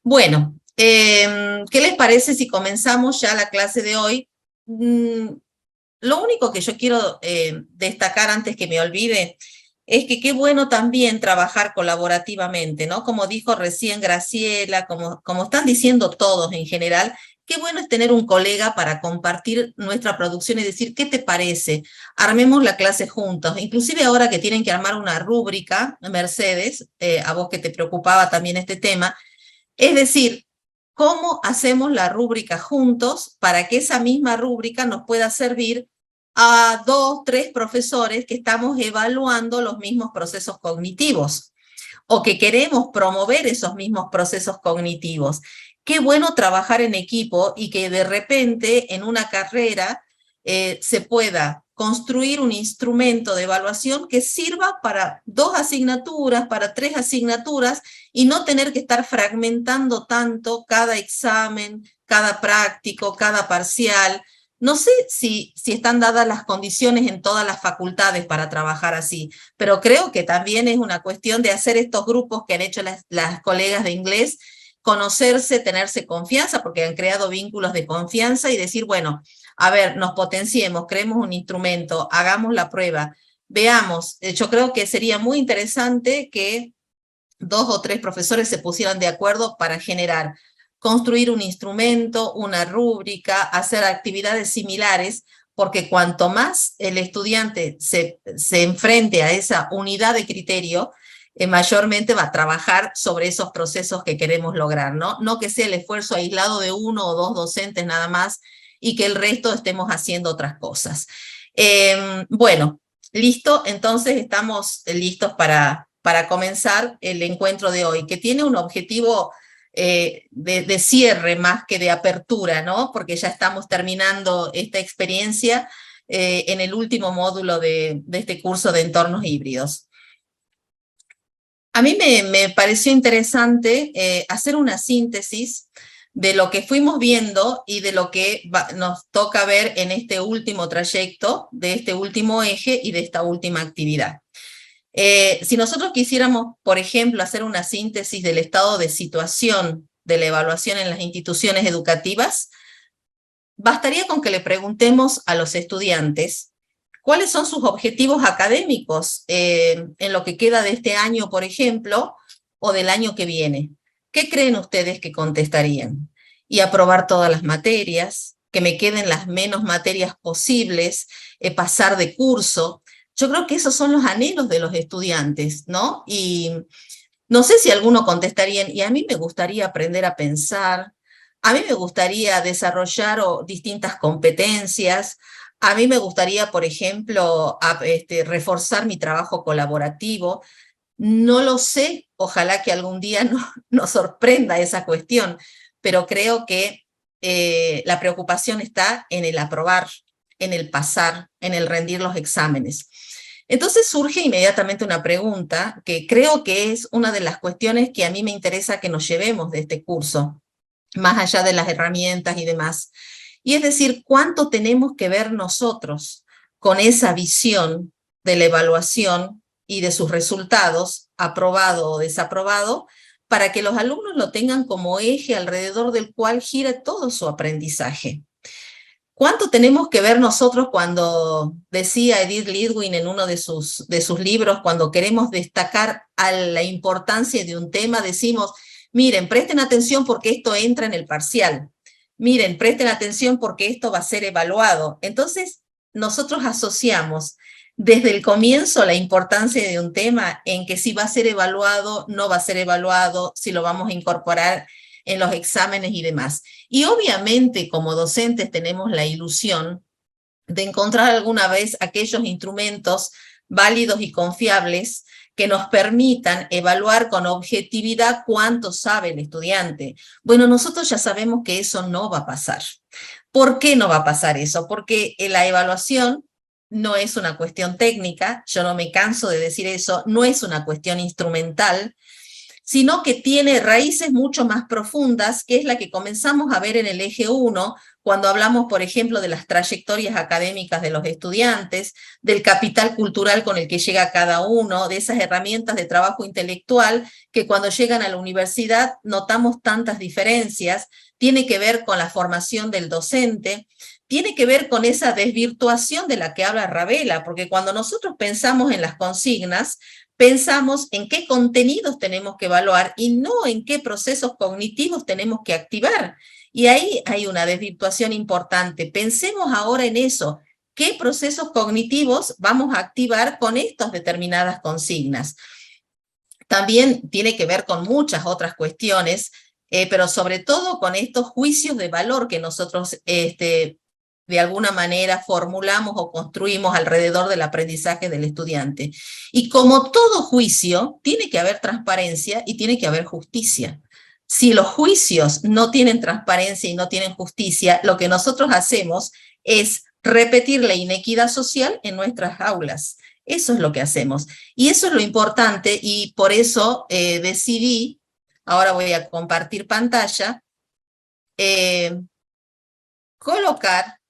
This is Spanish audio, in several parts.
Bueno, ¿qué les parece si comenzamos ya la clase de hoy? Lo único que yo quiero destacar antes que me olvide es que qué bueno también trabajar colaborativamente, ¿no? Como dijo recién Graciela, como están diciendo todos en general, qué bueno es tener un colega para compartir nuestra producción y decir, ¿qué te parece? Armemos la clase juntos. Inclusive ahora que tienen que armar una rúbrica, Mercedes, a vos que te preocupaba también este tema, es decir, ¿cómo hacemos la rúbrica juntos para que esa misma rúbrica nos pueda servir a 2, 3 profesores que estamos evaluando los mismos procesos cognitivos o que queremos promover esos mismos procesos cognitivos? Qué bueno trabajar en equipo y que de repente en una carrera se pueda construir un instrumento de evaluación que sirva para 2 asignaturas, para 3 asignaturas, y no tener que estar fragmentando tanto cada examen, cada práctico, cada parcial. No sé si están dadas las condiciones en todas las facultades para trabajar así, pero creo que también es una cuestión de hacer estos grupos que han hecho las colegas de inglés, conocerse, tenerse confianza, porque han creado vínculos de confianza y decir, bueno, a ver, nos potenciemos, creemos un instrumento, hagamos la prueba, veamos. Yo creo que sería muy interesante que 2 o 3 profesores se pusieran de acuerdo para construir un instrumento, una rúbrica, hacer actividades similares, porque cuanto más el estudiante se enfrente a esa unidad de criterio, mayormente va a trabajar sobre esos procesos que queremos lograr, ¿no? No que sea el esfuerzo aislado de 1 o 2 docentes nada más y que el resto estemos haciendo otras cosas. Bueno, listo, entonces estamos listos para comenzar el encuentro de hoy, que tiene un objetivo de cierre más que de apertura, ¿no? Porque ya estamos terminando esta experiencia en el último módulo de este curso de entornos híbridos. A mí me pareció interesante hacer una síntesis de lo que fuimos viendo y de lo que nos toca ver en este último trayecto, de este último eje y de esta última actividad. Si nosotros quisiéramos, por ejemplo, hacer una síntesis del estado de situación de la evaluación en las instituciones educativas, bastaría con que le preguntemos a los estudiantes cuáles son sus objetivos académicos en lo que queda de este año, por ejemplo, o del año que viene. ¿Qué creen ustedes que contestarían? Y aprobar todas las materias, que me queden las menos materias posibles, pasar de curso. Yo creo que esos son los anhelos de los estudiantes, ¿no? Y no sé si alguno contestaría, y a mí me gustaría aprender a pensar, a mí me gustaría desarrollar distintas competencias, a mí me gustaría, por ejemplo, reforzar mi trabajo colaborativo. No lo sé, ojalá que algún día nos sorprenda esa cuestión, pero creo que la preocupación está en el aprobar, en el pasar, en el rendir los exámenes. Entonces surge inmediatamente una pregunta que creo que es una de las cuestiones que a mí me interesa que nos llevemos de este curso, más allá de las herramientas y demás. Y es decir, ¿cuánto tenemos que ver nosotros con esa visión de la evaluación y de sus resultados, aprobado o desaprobado, para que los alumnos lo tengan como eje alrededor del cual gira todo su aprendizaje? ¿Cuánto tenemos que ver nosotros cuando decía Edith Lidwin en uno de sus libros, cuando queremos destacar a la importancia de un tema, decimos, miren, presten atención porque esto entra en el parcial, miren, presten atención porque esto va a ser evaluado? Entonces, nosotros asociamos desde el comienzo la importancia de un tema en que si va a ser evaluado, no va a ser evaluado, si lo vamos a incorporar en los exámenes y demás. Y obviamente como docentes tenemos la ilusión de encontrar alguna vez aquellos instrumentos válidos y confiables que nos permitan evaluar con objetividad cuánto sabe el estudiante. Bueno, nosotros ya sabemos que eso no va a pasar. ¿Por qué no va a pasar eso? Porque la evaluación no es una cuestión técnica, yo no me canso de decir eso, no es una cuestión instrumental, sino que tiene raíces mucho más profundas, que es la que comenzamos a ver en el eje 1, cuando hablamos, por ejemplo, de las trayectorias académicas de los estudiantes, del capital cultural con el que llega cada uno, de esas herramientas de trabajo intelectual que cuando llegan a la universidad notamos tantas diferencias, tiene que ver con la formación del docente, tiene que ver con esa desvirtuación de la que habla Ravela, porque cuando nosotros pensamos en las consignas, pensamos en qué contenidos tenemos que evaluar y no en qué procesos cognitivos tenemos que activar. Y ahí hay una desvirtuación importante. Pensemos ahora en eso. ¿Qué procesos cognitivos vamos a activar con estas determinadas consignas? También tiene que ver con muchas otras cuestiones, pero sobre todo con estos juicios de valor que nosotros de alguna manera formulamos o construimos alrededor del aprendizaje del estudiante. Y como todo juicio, tiene que haber transparencia y tiene que haber justicia. Si los juicios no tienen transparencia y no tienen justicia, lo que nosotros hacemos es repetir la inequidad social en nuestras aulas. Eso es lo que hacemos. Y eso es lo importante y por eso decidí, ahora voy a compartir pantalla, colocar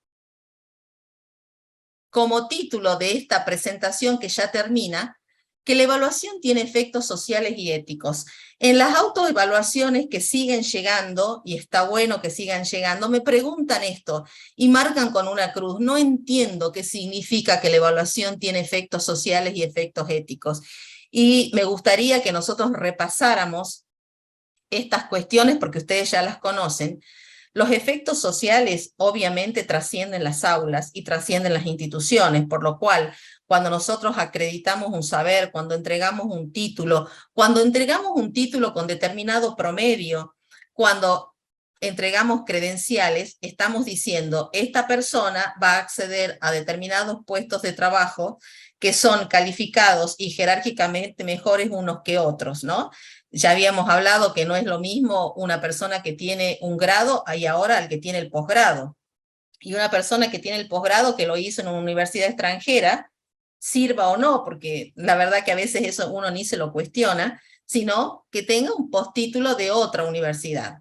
como título de esta presentación que ya termina, que la evaluación tiene efectos sociales y éticos. En las autoevaluaciones que siguen llegando, y está bueno que sigan llegando, me preguntan esto y marcan con una cruz. No entiendo qué significa que la evaluación tiene efectos sociales y efectos éticos. Y me gustaría que nosotros repasáramos estas cuestiones porque ustedes ya las conocen. Los efectos sociales obviamente trascienden las aulas y trascienden las instituciones, por lo cual cuando nosotros acreditamos un saber, cuando entregamos un título con determinado promedio, cuando entregamos credenciales, estamos diciendo, esta persona va a acceder a determinados puestos de trabajo que son calificados y jerárquicamente mejores unos que otros, ¿no? Ya habíamos hablado que no es lo mismo una persona que tiene un grado y ahora el que tiene el posgrado. Y una persona que tiene el posgrado que lo hizo en una universidad extranjera, sirva o no, porque la verdad que a veces eso uno ni se lo cuestiona, sino que tenga un postítulo de otra universidad.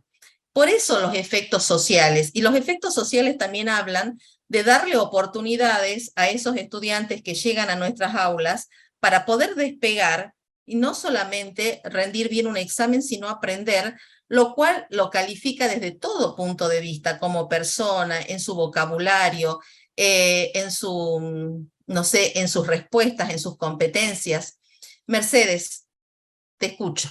Por eso los efectos sociales, y los efectos sociales también hablan de darle oportunidades a esos estudiantes que llegan a nuestras aulas para poder despegar y no solamente rendir bien un examen, sino aprender, lo cual lo califica desde todo punto de vista, como persona, en su vocabulario, en su, no sé, en sus respuestas, en sus competencias. Mercedes, te escucho.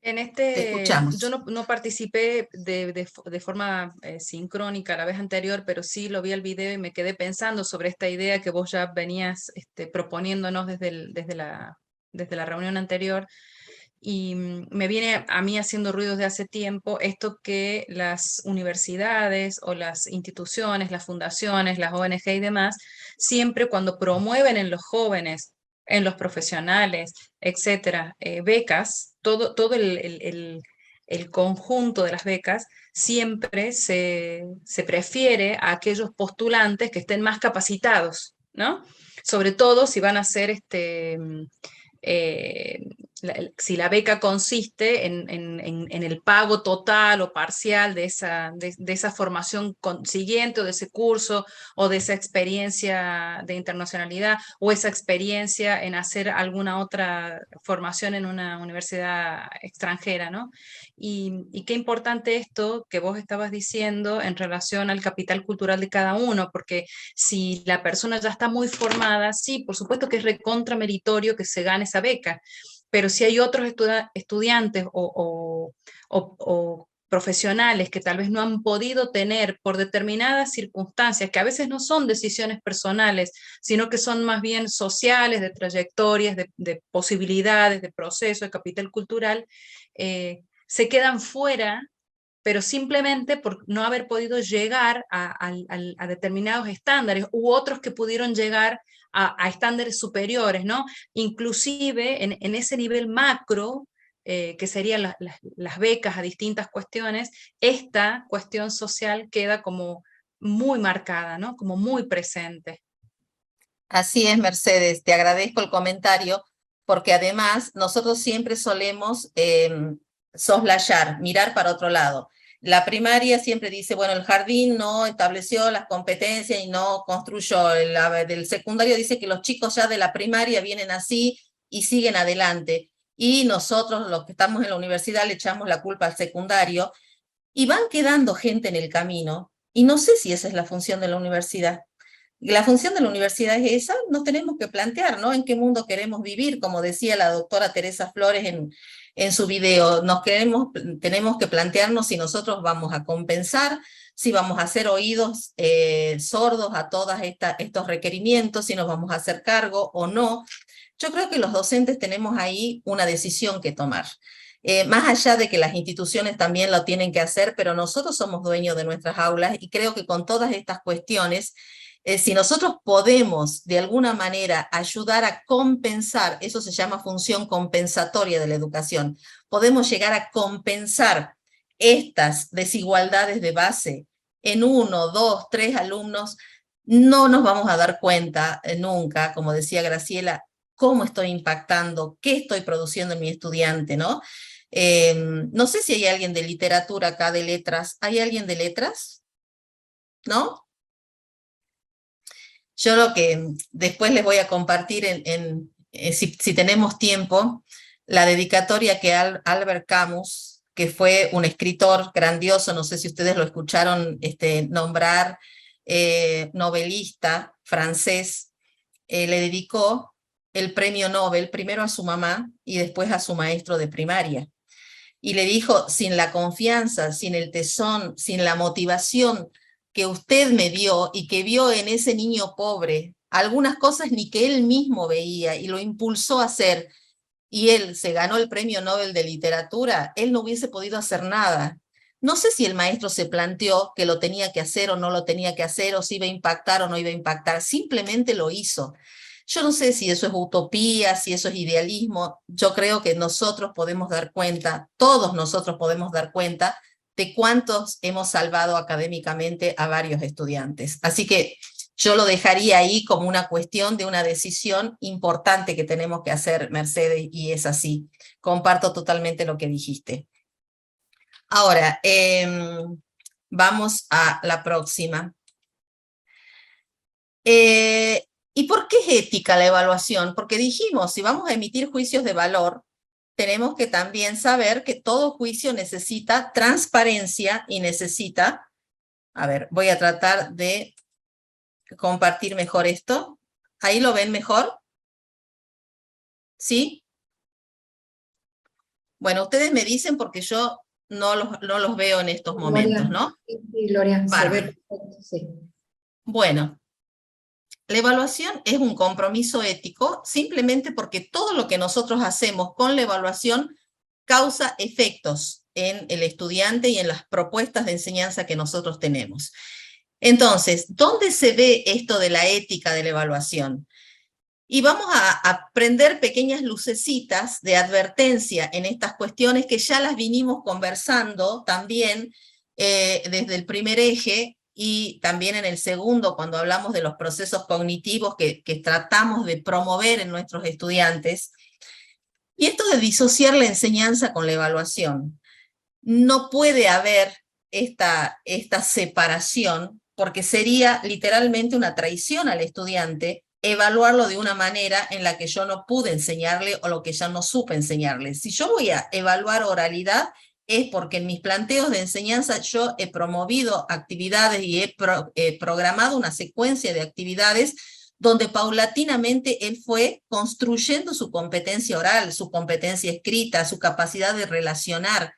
En Te yo escuchamos. no participé de forma sincrónica la vez anterior, pero sí lo vi el video y me quedé pensando sobre esta idea que vos ya venías proponiéndonos desde la reunión anterior. Y me viene a mí haciendo ruido desde hace tiempo esto que las universidades o las instituciones, las fundaciones, las ONG y demás, siempre cuando promueven en los jóvenes, en los profesionales, etcétera, becas, todo el conjunto de las becas, siempre se prefiere a aquellos postulantes que estén más capacitados, ¿no? Sobre todo si van a ser eh, si la beca consiste en el pago total o parcial de esa formación siguiente o de ese curso o de esa experiencia de internacionalidad o esa experiencia en hacer alguna otra formación en una universidad extranjera, ¿no? Y qué importante esto que vos estabas diciendo en relación al capital cultural de cada uno, porque si la persona ya está muy formada, sí, por supuesto que es recontra meritorio que se gane esa beca, pero si hay otros estudiantes o profesionales que tal vez no han podido tener por determinadas circunstancias, que a veces no son decisiones personales, sino que son más bien sociales, de trayectorias, de posibilidades, de proceso, de capital cultural, se quedan fuera, pero simplemente por no haber podido llegar a determinados estándares u otros que pudieron llegar a estándares superiores, ¿no? Inclusive en ese nivel macro, que serían las becas a distintas cuestiones, esta cuestión social queda como muy marcada, ¿no? Como muy presente. Así es, Mercedes, te agradezco el comentario, porque además nosotros siempre solemos soslayar, mirar para otro lado. La primaria siempre dice, bueno, el jardín no estableció las competencias y no construyó. Del secundario dice que los chicos ya de la primaria vienen así y siguen adelante. Y nosotros, los que estamos en la universidad, le echamos la culpa al secundario y van quedando gente en el camino. Y no sé si esa es la función de la universidad. La función de la universidad es esa, nos tenemos que plantear, ¿no? En qué mundo queremos vivir, como decía la doctora Teresa Flores en su video, tenemos que plantearnos si nosotros vamos a compensar, si vamos a hacer oídos sordos a todos estos requerimientos, si nos vamos a hacer cargo o no. Yo creo que los docentes tenemos ahí una decisión que tomar. Más allá de que las instituciones también lo tienen que hacer, pero nosotros somos dueños de nuestras aulas y creo que con todas estas cuestiones, si nosotros podemos de alguna manera ayudar a compensar, eso se llama función compensatoria de la educación, podemos llegar a compensar estas desigualdades de base en 1, 2, 3 alumnos, no nos vamos a dar cuenta nunca, como decía Graciela, cómo estoy impactando, qué estoy produciendo en mi estudiante, ¿no? No sé si hay alguien de literatura acá, de letras. ¿Hay alguien de letras? ¿No? Yo lo que después les voy a compartir, si tenemos tiempo, la dedicatoria que Albert Camus, que fue un escritor grandioso, no sé si ustedes lo escucharon nombrar, novelista francés, le dedicó el premio Nobel primero a su mamá y después a su maestro de primaria. Y le dijo, sin la confianza, sin el tesón, sin la motivación que usted me dio y que vio en ese niño pobre, algunas cosas ni que él mismo veía y lo impulsó a hacer, y él se ganó el premio Nobel de Literatura, él no hubiese podido hacer nada. No sé si el maestro se planteó que lo tenía que hacer o no lo tenía que hacer, o si iba a impactar o no iba a impactar, simplemente lo hizo. Yo no sé si eso es utopía, si eso es idealismo. Yo creo que nosotros podemos dar cuenta, todos nosotros podemos dar cuenta de cuántos hemos salvado académicamente a varios estudiantes. Así que yo lo dejaría ahí como una cuestión de una decisión importante que tenemos que hacer, Mercedes, y es así. Comparto totalmente lo que dijiste. Ahora, vamos a la próxima. ¿Y por qué es ética la evaluación? Porque dijimos, si vamos a emitir juicios de valor, tenemos que también saber que todo juicio necesita transparencia y necesita, a ver, voy a tratar de compartir mejor esto. ¿Ahí lo ven mejor? ¿Sí? Bueno, ustedes me dicen porque yo no los veo en estos momentos, ¿no? Sí, Gloria, se ve Bárbaro. perfecto, sí. Bueno, la evaluación es un compromiso ético simplemente porque todo lo que nosotros hacemos con la evaluación causa efectos en el estudiante y en las propuestas de enseñanza que nosotros tenemos. Entonces, ¿dónde se ve esto de la ética de la evaluación? Y vamos a prender pequeñas lucecitas de advertencia en estas cuestiones que ya las vinimos conversando también desde el primer eje y también en el segundo, cuando hablamos de los procesos cognitivos que tratamos de promover en nuestros estudiantes. Y esto de disociar la enseñanza con la evaluación. No puede haber esta separación porque sería literalmente una traición al estudiante evaluarlo de una manera en la que yo no pude enseñarle o lo que ya no supe enseñarle. Si yo voy a evaluar oralidad, es porque en mis planteos de enseñanza yo he promovido actividades y he programado una secuencia de actividades donde paulatinamente él fue construyendo su competencia oral, su competencia escrita, su capacidad de relacionar.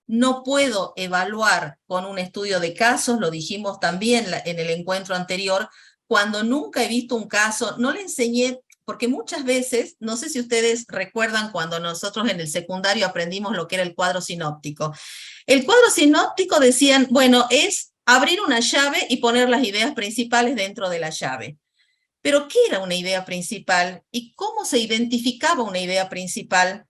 No puedo evaluar con un estudio de casos, lo dijimos también en el encuentro anterior, cuando nunca he visto un caso, no le enseñé, porque muchas veces, no sé si ustedes recuerdan cuando nosotros en el secundario aprendimos lo que era el cuadro sinóptico. El cuadro sinóptico decían, bueno, es abrir una llave y poner las ideas principales dentro de la llave. Pero ¿qué era una idea principal? ¿Y cómo se identificaba una idea principal?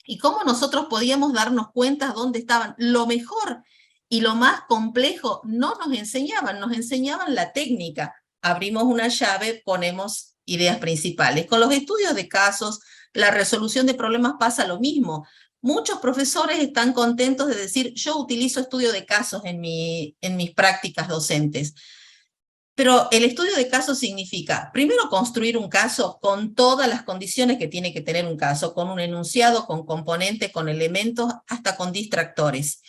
¿Y cómo nosotros podíamos darnos cuenta dónde estaban? Lo mejor y lo más complejo no nos enseñaban la técnica. Abrimos una llave, ponemos ideas principales. Con los estudios de casos, la resolución de problemas pasa lo mismo. Muchos profesores están contentos de decir, yo utilizo estudio de casos en mis prácticas docentes. Pero el estudio de casos significa, primero, construir un caso con todas las condiciones que tiene que tener un caso, con un enunciado, con componentes, con elementos, hasta con distractores.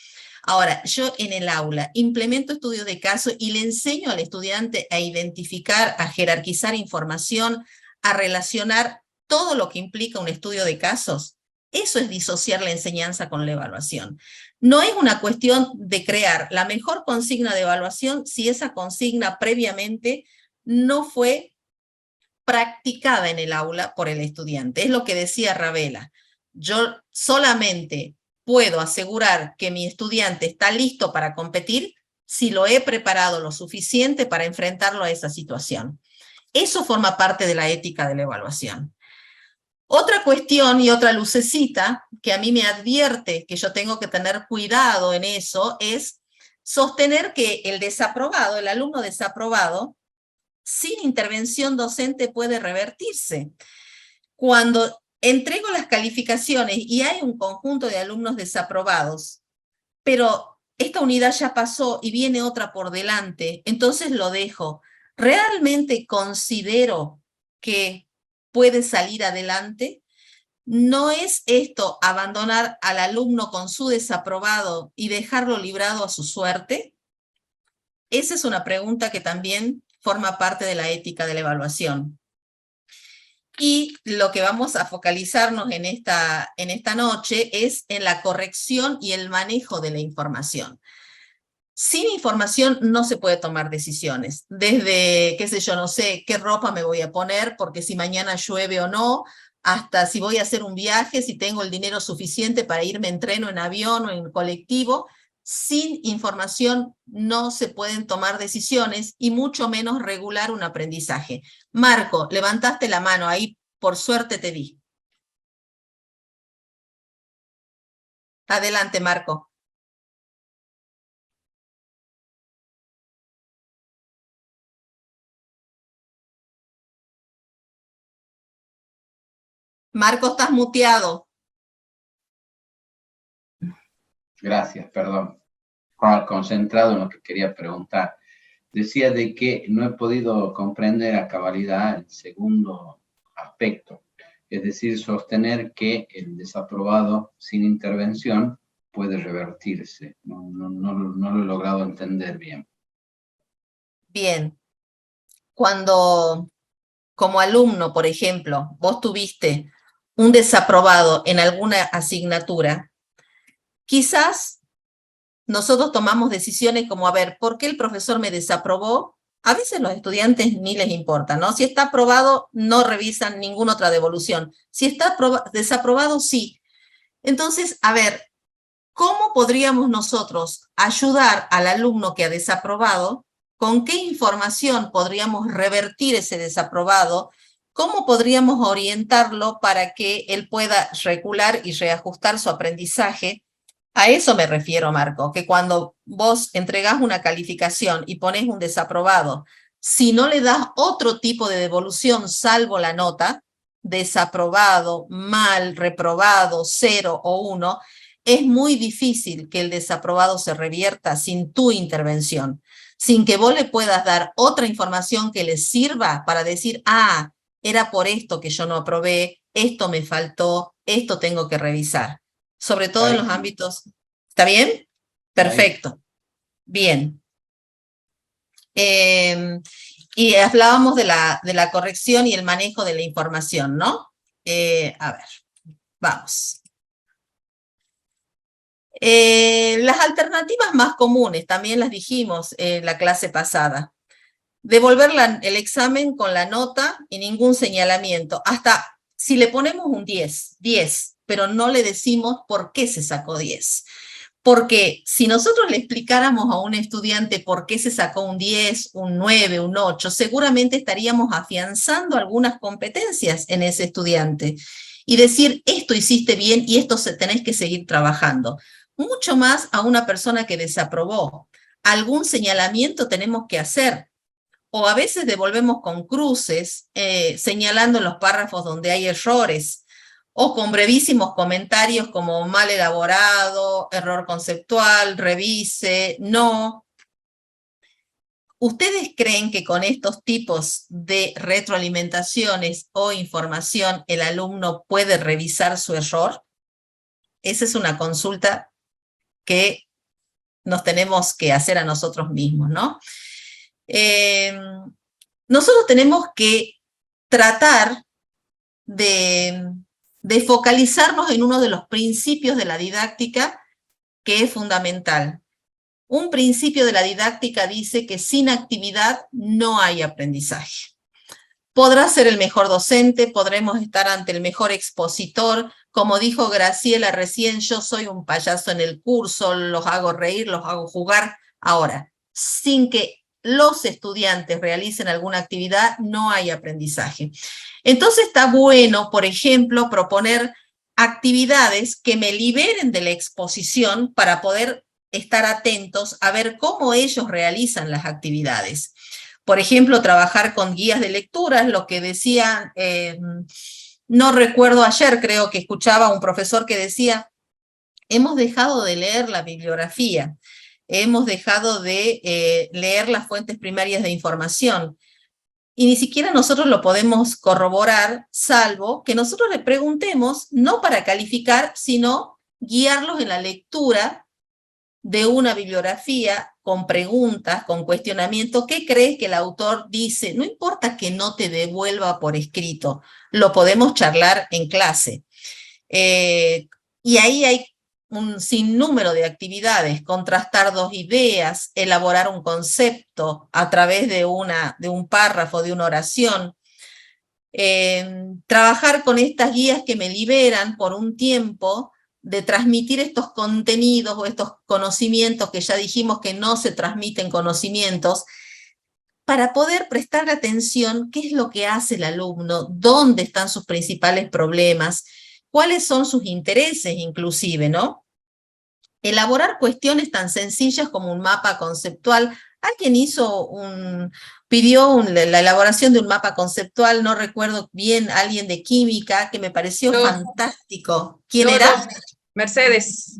Ahora, yo en el aula implemento estudios de caso y le enseño al estudiante a identificar, a jerarquizar información, a relacionar todo lo que implica un estudio de casos. Eso es disociar la enseñanza con la evaluación. No es una cuestión de crear la mejor consigna de evaluación si esa consigna previamente no fue practicada en el aula por el estudiante. Es lo que decía Ravela. Yo solamente puedo asegurar que mi estudiante está listo para competir si lo he preparado lo suficiente para enfrentarlo a esa situación. Eso forma parte de la ética de la evaluación. Otra cuestión y otra lucecita que a mí me advierte que yo tengo que tener cuidado en eso es sostener que el desaprobado, el alumno desaprobado, sin intervención docente puede revertirse. Cuando entrego las calificaciones y hay un conjunto de alumnos desaprobados, pero esta unidad ya pasó y viene otra por delante, entonces lo dejo. ¿Realmente considero que puede salir adelante? ¿No es esto abandonar al alumno con su desaprobado y dejarlo librado a su suerte? Esa es una pregunta que también forma parte de la ética de la evaluación. Y lo que vamos a focalizarnos en esta noche es en la corrección y el manejo de la información. Sin información no se puede tomar decisiones, desde, qué sé yo, no sé qué ropa me voy a poner, porque si mañana llueve o no, hasta si voy a hacer un viaje, si tengo el dinero suficiente para irme en tren o en avión o en colectivo. Sin información no se pueden tomar decisiones y mucho menos regular un aprendizaje. Marco, levantaste la mano, ahí por suerte te vi. Adelante, Marco. Marco, estás muteado. Gracias, perdón. Estaba concentrado en lo que quería preguntar. Decía de que no he podido comprender a cabalidad el segundo aspecto, es decir, sostener que el desaprobado sin intervención puede revertirse. No lo he logrado entender bien. Bien. Cuando, como alumno, por ejemplo, vos tuviste un desaprobado en alguna asignatura, quizás nosotros tomamos decisiones como, a ver, ¿por qué el profesor me desaprobó? A veces los estudiantes ni les importa, ¿no? Si está aprobado, no revisan ninguna otra devolución. Si está desaprobado, sí. Entonces, a ver, ¿cómo podríamos nosotros ayudar al alumno que ha desaprobado? ¿Con qué información podríamos revertir ese desaprobado? ¿Cómo podríamos orientarlo para que él pueda regular y reajustar su aprendizaje? A eso me refiero, Marco, que cuando vos entregás una calificación y pones un desaprobado, si no le das otro tipo de devolución salvo la nota, desaprobado, mal, reprobado, 0 o 1, es muy difícil que el desaprobado se revierta sin tu intervención, sin que vos le puedas dar otra información que le sirva para decir, ah, era por esto que yo no aprobé, esto me faltó, esto tengo que revisar. Sobre todo en los ámbitos. ¿Está bien? Perfecto. Bien. Y hablábamos de la corrección y el manejo de la información, ¿no? A ver, vamos. Las alternativas más comunes, también las dijimos en la clase pasada. Devolver el examen con la nota y ningún señalamiento. Hasta si le ponemos un 10, pero no le decimos por qué se sacó 10. Porque si nosotros le explicáramos a un estudiante por qué se sacó un 10, un 9, un 8, seguramente estaríamos afianzando algunas competencias en ese estudiante. Y decir, esto hiciste bien y esto tenés que seguir trabajando. Mucho más a una persona que desaprobó. Algún señalamiento tenemos que hacer. O a veces devolvemos con cruces, señalando los párrafos donde hay errores. o con brevísimos comentarios como mal elaborado, error conceptual, revise, no. ¿Ustedes creen que con estos tipos de retroalimentaciones o información el alumno puede revisar su error? Esa es una consulta que nos tenemos que hacer a nosotros mismos, ¿no? Nosotros tenemos que tratar de focalizarnos en uno de los principios de la didáctica que es fundamental. Un principio de la didáctica dice que sin actividad no hay aprendizaje. Podrás ser el mejor docente, podremos estar ante el mejor expositor. Como dijo Graciela recién, yo soy un payaso en el curso, los hago reír, los hago jugar. Ahora, sin que los estudiantes realicen alguna actividad, no hay aprendizaje. Entonces está bueno, por ejemplo, proponer actividades que me liberen de la exposición para poder estar atentos a ver cómo ellos realizan las actividades. Por ejemplo, trabajar con guías de lecturas, lo que decía, no recuerdo ayer, creo que escuchaba a un profesor que decía, hemos dejado de leer la bibliografía, hemos dejado de leer las fuentes primarias de información, y ni siquiera nosotros lo podemos corroborar, salvo que nosotros le preguntemos, no para calificar, sino guiarlos en la lectura de una bibliografía con preguntas, con cuestionamiento. ¿Qué crees que el autor dice? No importa que no te devuelva por escrito, lo podemos charlar en clase. Y ahí hay un sinnúmero de actividades, contrastar dos ideas, elaborar un concepto a través de un párrafo, de una oración, trabajar con estas guías que me liberan por un tiempo de transmitir estos contenidos o estos conocimientos que ya dijimos que no se transmiten conocimientos, para poder prestar atención qué es lo que hace el alumno, dónde están sus principales problemas, cuáles son sus intereses inclusive, ¿no? Elaborar cuestiones tan sencillas como un mapa conceptual. Alguien pidió la elaboración de un mapa conceptual, no recuerdo bien, alguien de química, que me pareció fantástico. ¿Quién era? Mercedes.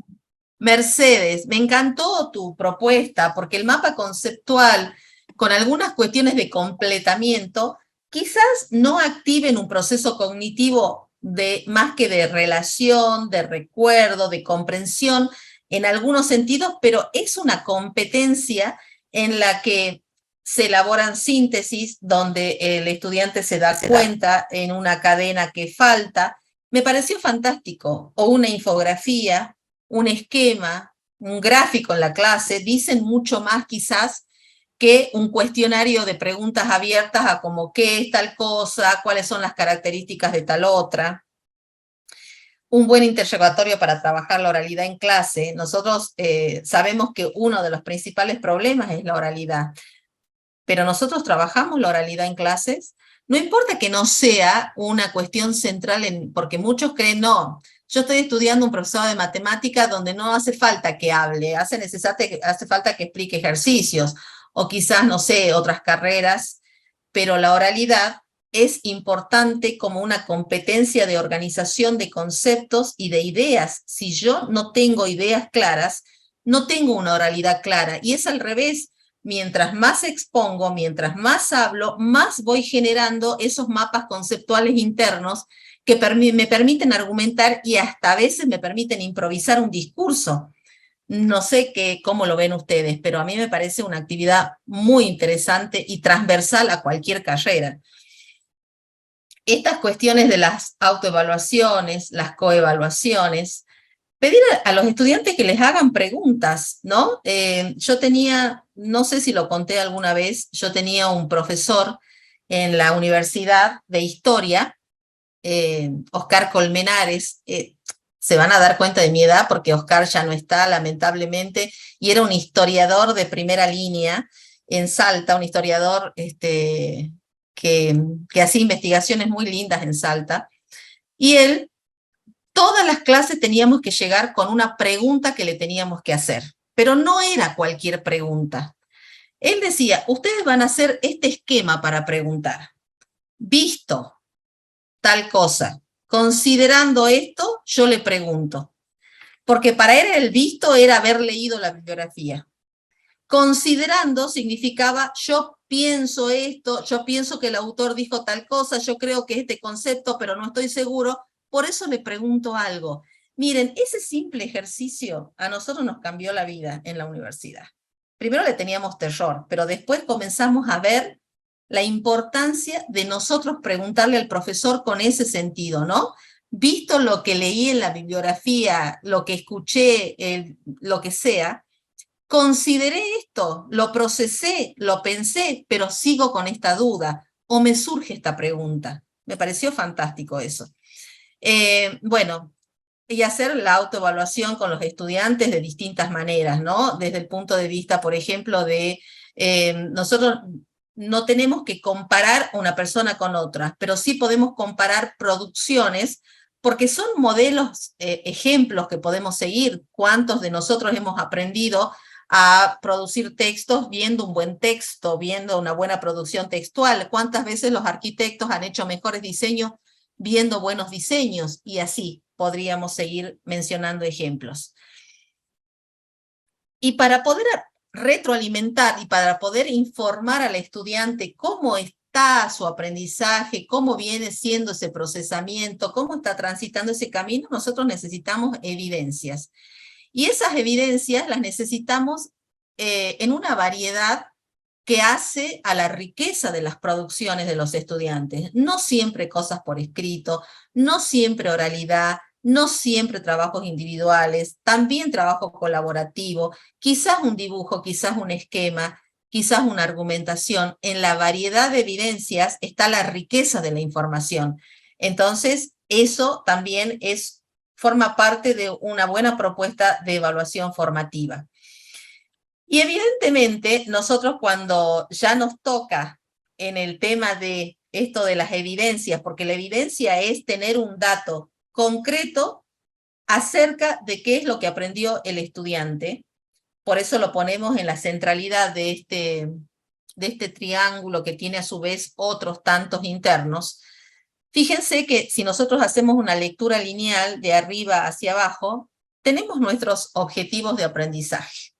Mercedes, me encantó tu propuesta, porque el mapa conceptual, con algunas cuestiones de completamiento, quizás no activen un proceso cognitivo más que de relación, de recuerdo, de comprensión, en algunos sentidos, pero es una competencia en la que se elaboran síntesis, donde el estudiante se da cuenta en una cadena que falta. Me pareció fantástico. O una infografía, un esquema, un gráfico en la clase, dicen mucho más quizás que un cuestionario de preguntas abiertas a como qué es tal cosa, cuáles son las características de tal otra. Un buen interrogatorio para trabajar la oralidad en clase. Nosotros sabemos que uno de los principales problemas es la oralidad, pero nosotros trabajamos la oralidad en clases. No importa que no sea una cuestión central, porque muchos creen, no, yo estoy estudiando un profesor de matemática donde no hace falta que hable, hace falta que explique ejercicios, o quizás, no sé, otras carreras, pero la oralidad es importante como una competencia de organización de conceptos y de ideas. Si yo no tengo ideas claras, no tengo una oralidad clara, y es al revés. Mientras más expongo, mientras más hablo, más voy generando esos mapas conceptuales internos que me permiten argumentar y hasta a veces me permiten improvisar un discurso. No sé cómo lo ven ustedes, pero a mí me parece una actividad muy interesante y transversal a cualquier carrera. Estas cuestiones de las autoevaluaciones, las coevaluaciones, pedir a los estudiantes que les hagan preguntas, ¿no? Yo tenía, no sé si lo conté alguna vez, yo tenía un profesor en la Universidad de Historia, Oscar Colmenares. Se van a dar cuenta de mi edad porque Oscar ya no está, lamentablemente, y era un historiador de primera línea en Salta, un historiador que hacía investigaciones muy lindas en Salta, y él, todas las clases teníamos que llegar con una pregunta que le teníamos que hacer, pero no era cualquier pregunta. Él decía, ustedes van a hacer este esquema para preguntar. Visto tal cosa, Considerando esto, yo le pregunto. Porque para él el visto era haber leído la bibliografía. Considerando significaba yo pienso esto, yo pienso que el autor dijo tal cosa, yo creo que este concepto, pero no estoy seguro, por eso le pregunto algo. Miren, ese simple ejercicio a nosotros nos cambió la vida en la universidad. Primero le teníamos terror, pero después comenzamos a ver la importancia de nosotros preguntarle al profesor con ese sentido, ¿no? Visto lo que leí en la bibliografía, lo que escuché, lo que sea, consideré esto, lo procesé, lo pensé, pero sigo con esta duda o me surge esta pregunta. Me pareció fantástico eso. Bueno, y hacer la autoevaluación con los estudiantes de distintas maneras, ¿no? Desde el punto de vista, por ejemplo, de nosotros no tenemos que comparar una persona con otra, pero sí podemos comparar producciones porque son modelos, ejemplos que podemos seguir. ¿Cuántos de nosotros hemos aprendido a producir textos viendo un buen texto, viendo una buena producción textual? ¿Cuántas veces los arquitectos han hecho mejores diseños viendo buenos diseños? Y así podríamos seguir mencionando ejemplos. Y para poder retroalimentar y para poder informar al estudiante cómo está su aprendizaje, cómo viene siendo ese procesamiento, cómo está transitando ese camino, nosotros necesitamos evidencias. Y esas evidencias las necesitamos en una variedad que hace a la riqueza de las producciones de los estudiantes. No siempre cosas por escrito, no siempre oralidad, no siempre trabajos individuales, también trabajo colaborativo, quizás un dibujo, quizás un esquema, quizás una argumentación. En la variedad de evidencias está la riqueza de la información. Entonces, eso también forma parte de una buena propuesta de evaluación formativa. Y evidentemente, nosotros cuando ya nos toca en el tema de esto de las evidencias, porque la evidencia es tener un dato concreto acerca de qué es lo que aprendió el estudiante, por eso lo ponemos en la centralidad de este triángulo que tiene a su vez otros tantos internos. Fíjense que si nosotros hacemos una lectura lineal de arriba hacia abajo, tenemos nuestros objetivos de aprendizaje.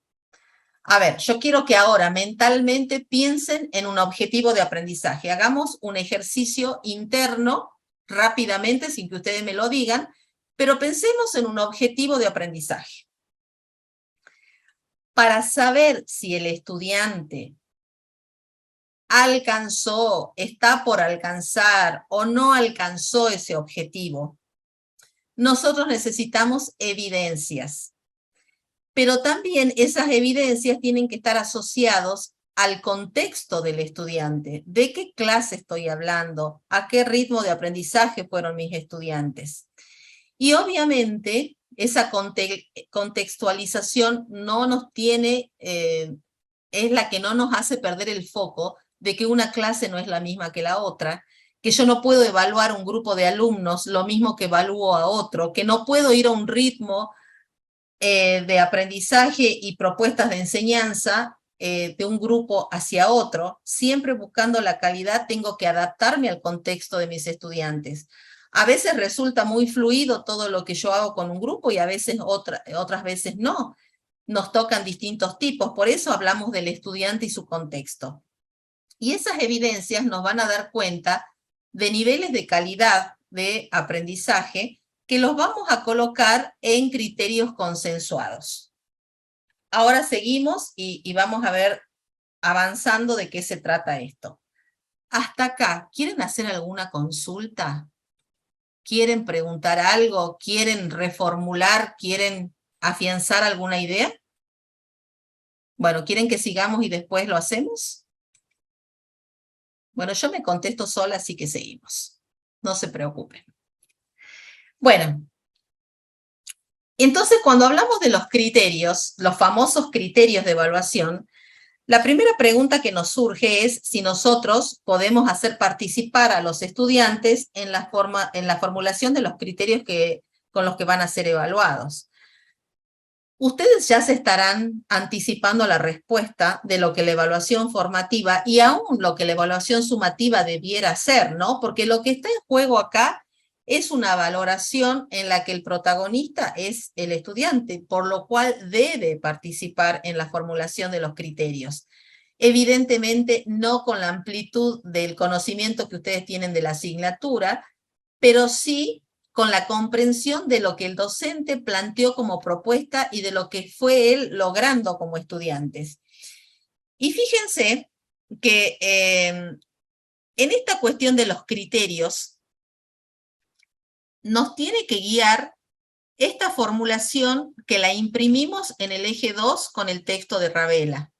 A ver, yo quiero que ahora mentalmente piensen en un objetivo de aprendizaje. Hagamos un ejercicio interno rápidamente, sin que ustedes me lo digan, pero pensemos en un objetivo de aprendizaje. Para saber si el estudiante alcanzó, está por alcanzar o no alcanzó ese objetivo, nosotros necesitamos evidencias. Pero también esas evidencias tienen que estar asociados al contexto del estudiante. ¿De qué clase estoy hablando? ¿A qué ritmo de aprendizaje fueron mis estudiantes? Y obviamente esa contextualización no nos tiene, es la que no nos hace perder el foco de que una clase no es la misma que la otra, que yo no puedo evaluar un grupo de alumnos lo mismo que evalúo a otro, que no puedo ir a un ritmo de aprendizaje y propuestas de enseñanza de un grupo hacia otro, siempre buscando la calidad, tengo que adaptarme al contexto de mis estudiantes. A veces resulta muy fluido todo lo que yo hago con un grupo y a veces otras veces no. Nos tocan distintos tipos, por eso hablamos del estudiante y su contexto. Y esas evidencias nos van a dar cuenta de niveles de calidad de aprendizaje que los vamos a colocar en criterios consensuados. Ahora seguimos y vamos a ver avanzando de qué se trata esto. Hasta acá, ¿quieren hacer alguna consulta? ¿Quieren preguntar algo? ¿Quieren reformular? ¿Quieren afianzar alguna idea? Bueno, ¿quieren que sigamos y después lo hacemos? Bueno, yo me contesto sola, así que seguimos. No se preocupen. Bueno, entonces cuando hablamos de los criterios, los famosos criterios de evaluación, la primera pregunta que nos surge es si nosotros podemos hacer participar a los estudiantes en la formulación de los criterios con los que van a ser evaluados. Ustedes ya se estarán anticipando la respuesta de lo que la evaluación formativa y aún lo que la evaluación sumativa debiera ser, ¿no? Porque lo que está en juego acá es una valoración en la que el protagonista es el estudiante, por lo cual debe participar en la formulación de los criterios. Evidentemente no con la amplitud del conocimiento que ustedes tienen de la asignatura, pero sí con la comprensión de lo que el docente planteó como propuesta y de lo que fue él logrando como estudiantes. Y fíjense que en esta cuestión de los criterios nos tiene que guiar esta formulación que la imprimimos en el eje 2 con el texto de Ravela.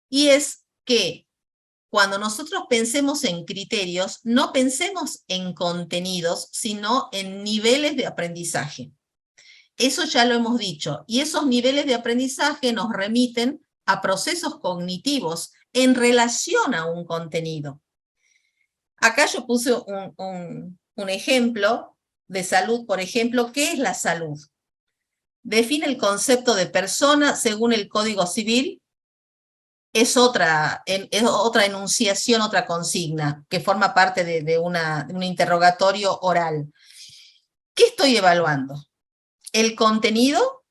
Y es que cuando nosotros pensemos en criterios, no pensemos en contenidos, sino en niveles de aprendizaje. Eso ya lo hemos dicho. Y esos niveles de aprendizaje nos remiten a procesos cognitivos en relación a un contenido. Acá yo puse un ejemplo de salud, por ejemplo. ¿Qué es la salud? Define el concepto de persona según el Código Civil. Es otra enunciación, otra consigna, que forma parte de un interrogatorio oral. ¿Qué estoy evaluando? ¿El contenido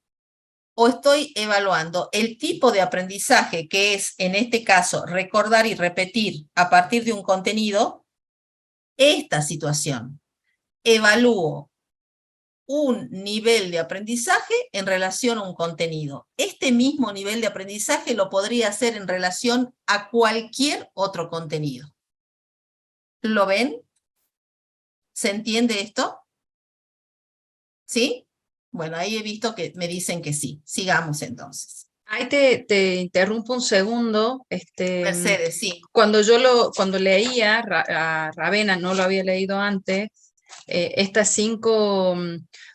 o estoy evaluando el tipo de aprendizaje, que es, en este caso, recordar y repetir a partir de un contenido? Esta situación. Evalúo un nivel de aprendizaje en relación a un contenido. Este mismo nivel de aprendizaje lo podría hacer en relación a cualquier otro contenido. ¿Lo ven? ¿Se entiende esto? ¿Sí? Bueno, ahí he visto que me dicen que sí. Sigamos entonces. Ahí te interrumpo un segundo. Mercedes, sí. Cuando leía a Ravena, no lo había leído antes, estas 5,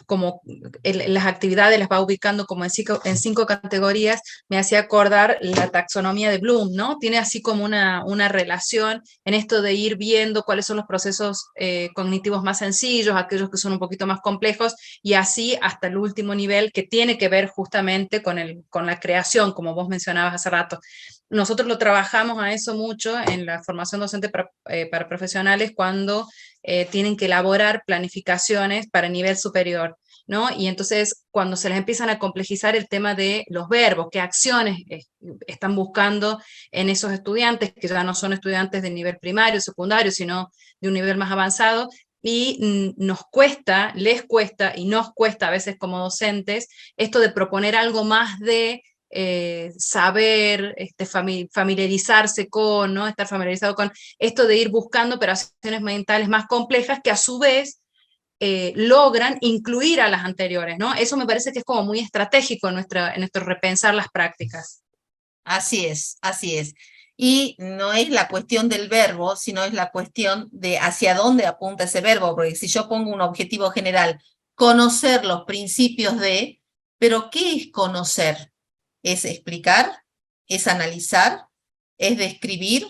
como las actividades las va ubicando como en 5 categorías, me hacía acordar la taxonomía de Bloom, ¿no? Tiene así como una relación en esto de ir viendo cuáles son los procesos cognitivos más sencillos, aquellos que son un poquito más complejos, y así hasta el último nivel, que tiene que ver justamente con la creación, como vos mencionabas hace rato. Nosotros lo trabajamos a eso mucho en la formación docente para profesionales cuando tienen que elaborar planificaciones para nivel superior, ¿no? Y entonces cuando se les empiezan a complejizar el tema de los verbos, qué acciones están buscando en esos estudiantes, que ya no son estudiantes de nivel primario, secundario, sino de un nivel más avanzado, y nos cuesta, les cuesta y nos cuesta a veces como docentes esto de proponer algo más de saber, familiarizarse con, ¿no? Estar familiarizado con esto de ir buscando operaciones mentales más complejas que a su vez logran incluir a las anteriores, ¿no? Eso me parece que es como muy estratégico en nuestro repensar las prácticas. Así es, así es. Y no es la cuestión del verbo, sino es la cuestión de hacia dónde apunta ese verbo, porque si yo pongo un objetivo general, conocer los principios de, pero ¿qué es conocer? ¿Es explicar? ¿Es analizar? ¿Es describir?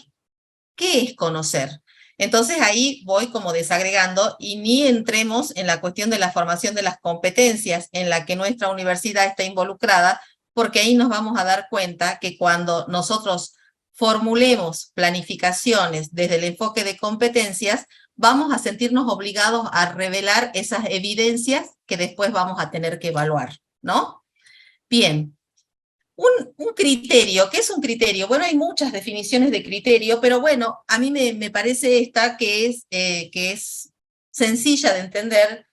¿Qué es conocer? Entonces ahí voy como desagregando y ni entremos en la cuestión de la formación de las competencias en la que nuestra universidad está involucrada, porque ahí nos vamos a dar cuenta que cuando nosotros formulemos planificaciones desde el enfoque de competencias, vamos a sentirnos obligados a revelar esas evidencias que después vamos a tener que evaluar, ¿no? Bien. Un criterio, ¿qué es un criterio? Bueno, hay muchas definiciones de criterio, pero bueno, a mí me parece esta que es sencilla de entender,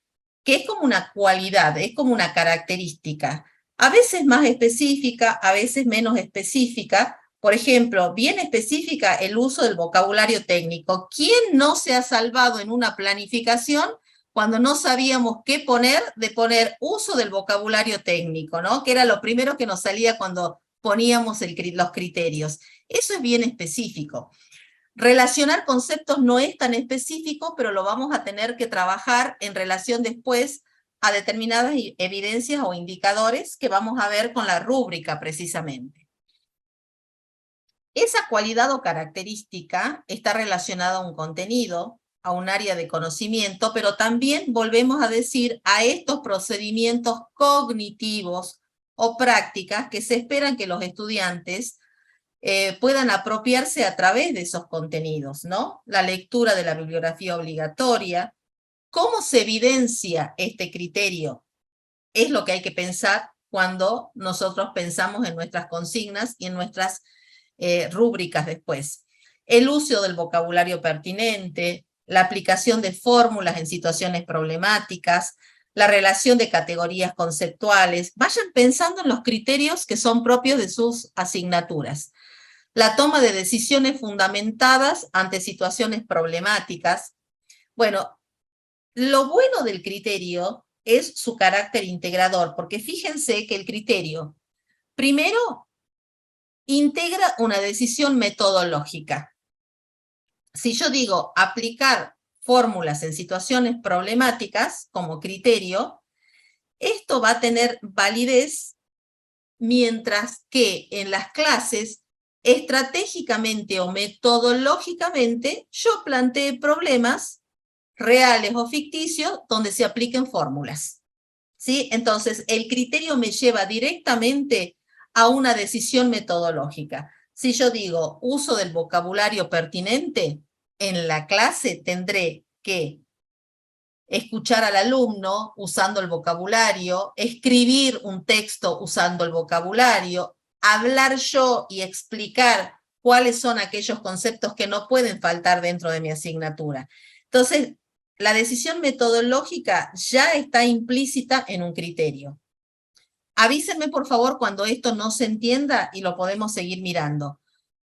que es como una cualidad, es como una característica, a veces más específica, a veces menos específica. Por ejemplo, bien específica el uso del vocabulario técnico. ¿Quién no se ha salvado en una planificación cuando no sabíamos qué poner, de poner uso del vocabulario técnico, ¿no? Que era lo primero que nos salía cuando poníamos los criterios? Eso es bien específico. Relacionar conceptos no es tan específico, pero lo vamos a tener que trabajar en relación después a determinadas evidencias o indicadores que vamos a ver con la rúbrica precisamente. Esa cualidad o característica está relacionada a un contenido, a un área de conocimiento, pero también volvemos a decir a estos procedimientos cognitivos o prácticas que se esperan que los estudiantes puedan apropiarse a través de esos contenidos, ¿no? La lectura de la bibliografía obligatoria, ¿Cómo se evidencia este criterio? Es lo que hay que pensar cuando nosotros pensamos en nuestras consignas y en nuestras rúbricas después. El uso del vocabulario pertinente, la aplicación de fórmulas en situaciones problemáticas, la relación de categorías conceptuales. Vayan pensando en los criterios que son propios de sus asignaturas. La toma de decisiones fundamentadas ante situaciones problemáticas. Bueno, lo bueno del criterio es su carácter integrador, porque fíjense que el criterio, primero, integra una decisión metodológica. Si yo digo aplicar fórmulas en situaciones problemáticas como criterio, esto va a tener validez mientras que en las clases, estratégicamente o metodológicamente, yo plantee problemas reales o ficticios donde se apliquen fórmulas. ¿Sí? Entonces, el criterio me lleva directamente a una decisión metodológica. Si yo digo uso del vocabulario pertinente, en la clase tendré que escuchar al alumno usando el vocabulario, escribir un texto usando el vocabulario, hablar yo y explicar cuáles son aquellos conceptos que no pueden faltar dentro de mi asignatura. Entonces, la decisión metodológica ya está implícita en un criterio. Avísenme, por favor, cuando esto no se entienda y lo podemos seguir mirando.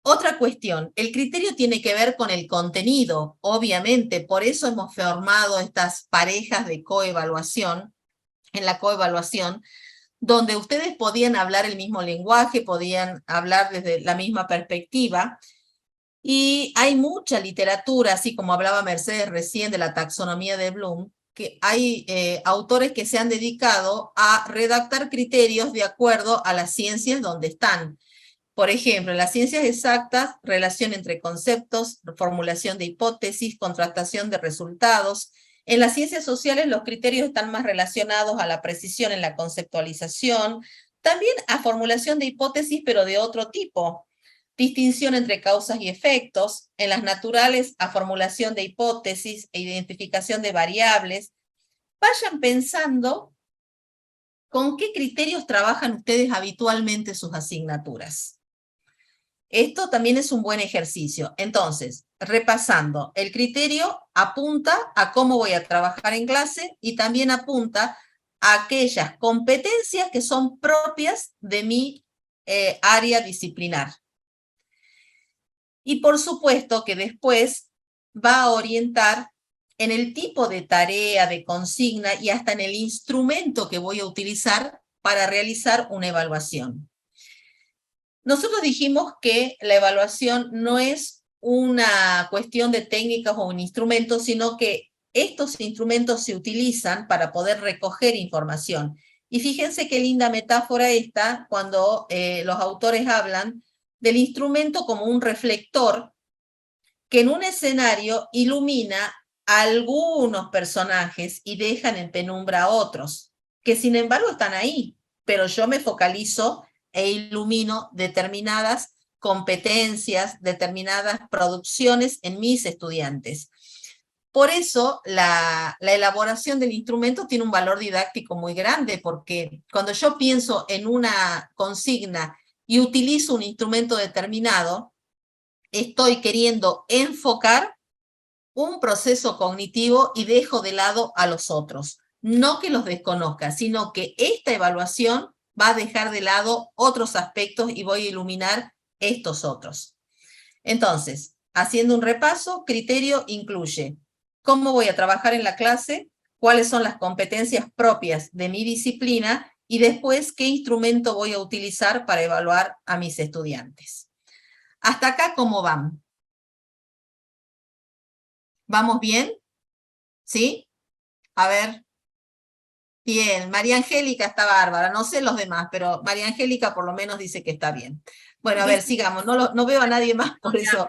Otra cuestión, el criterio tiene que ver con el contenido, obviamente, por eso hemos formado estas parejas de coevaluación, en la coevaluación, donde ustedes podían hablar el mismo lenguaje, podían hablar desde la misma perspectiva, y hay mucha literatura, así como hablaba Mercedes recién de la taxonomía de Bloom, que hay autores que se han dedicado a redactar criterios de acuerdo a las ciencias donde están. Por ejemplo, en las ciencias exactas, relación entre conceptos, formulación de hipótesis, contrastación de resultados. En las ciencias sociales, los criterios están más relacionados a la precisión en la conceptualización, también a formulación de hipótesis, pero de otro tipo. Distinción entre causas y efectos. En las naturales, a formulación de hipótesis e identificación de variables. Vayan pensando con qué criterios trabajan ustedes habitualmente sus asignaturas. Esto también es un buen ejercicio. Entonces, repasando, el criterio apunta a cómo voy a trabajar en clase y también apunta a aquellas competencias que son propias de mi área disciplinar. Y por supuesto que después va a orientar en el tipo de tarea, de consigna y hasta en el instrumento que voy a utilizar para realizar una evaluación. Nosotros dijimos que la evaluación no es una cuestión de técnicas o un instrumento, sino que estos instrumentos se utilizan para poder recoger información. Y fíjense qué linda metáfora esta cuando los autores hablan del instrumento como un reflector que en un escenario ilumina a algunos personajes y dejan en penumbra a otros, que sin embargo están ahí, pero yo me focalizo e ilumino determinadas competencias, determinadas producciones en mis estudiantes. Por eso la elaboración del instrumento tiene un valor didáctico muy grande, porque cuando yo pienso en una consigna y utilizo un instrumento determinado, estoy queriendo enfocar un proceso cognitivo y dejo de lado a los otros. No que los desconozca, sino que esta evaluación va a dejar de lado otros aspectos y voy a iluminar estos otros. Entonces, haciendo un repaso, criterio incluye cómo voy a trabajar en la clase, cuáles son las competencias propias de mi disciplina y después qué instrumento voy a utilizar para evaluar a mis estudiantes. Hasta acá, ¿cómo van? ¿Vamos bien? ¿Sí? A ver. Bien, María Angélica está bárbara, no sé los demás, pero María Angélica por lo menos dice que está bien. Bueno, a ver, sigamos, no veo a nadie más, por eso.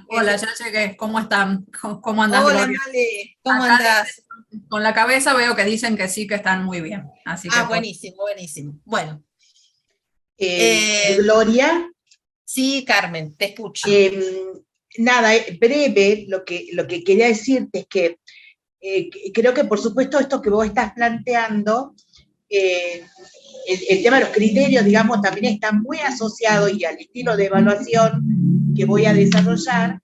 Hola, ya llegué, ¿cómo están? ¿Cómo andas, Hola, Gloria? Male, ¿cómo Acá andás? con la cabeza veo que dicen que sí, que están muy bien. Así que buenísimo, buenísimo. Bueno. Gloria. Sí, Carmen, te escucho. Nada, breve, lo que quería decirte es que creo que por supuesto esto que vos estás planteando, el tema de los criterios, digamos, también está muy asociado y al estilo de evaluación que voy a desarrollar,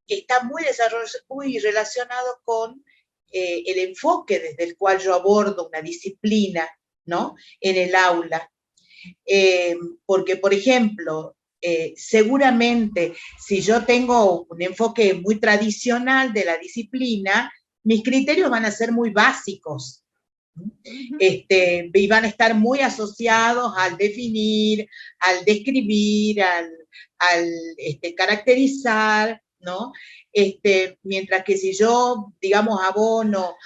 está muy relacionado con el enfoque desde el cual yo abordo una disciplina, ¿no? En el aula. Porque, por ejemplo, seguramente si yo tengo un enfoque muy tradicional de la disciplina, mis criterios van a ser muy básicos. Y van a estar muy asociados al definir, al describir, al caracterizar, ¿no? Mientras que si yo, digamos, abono,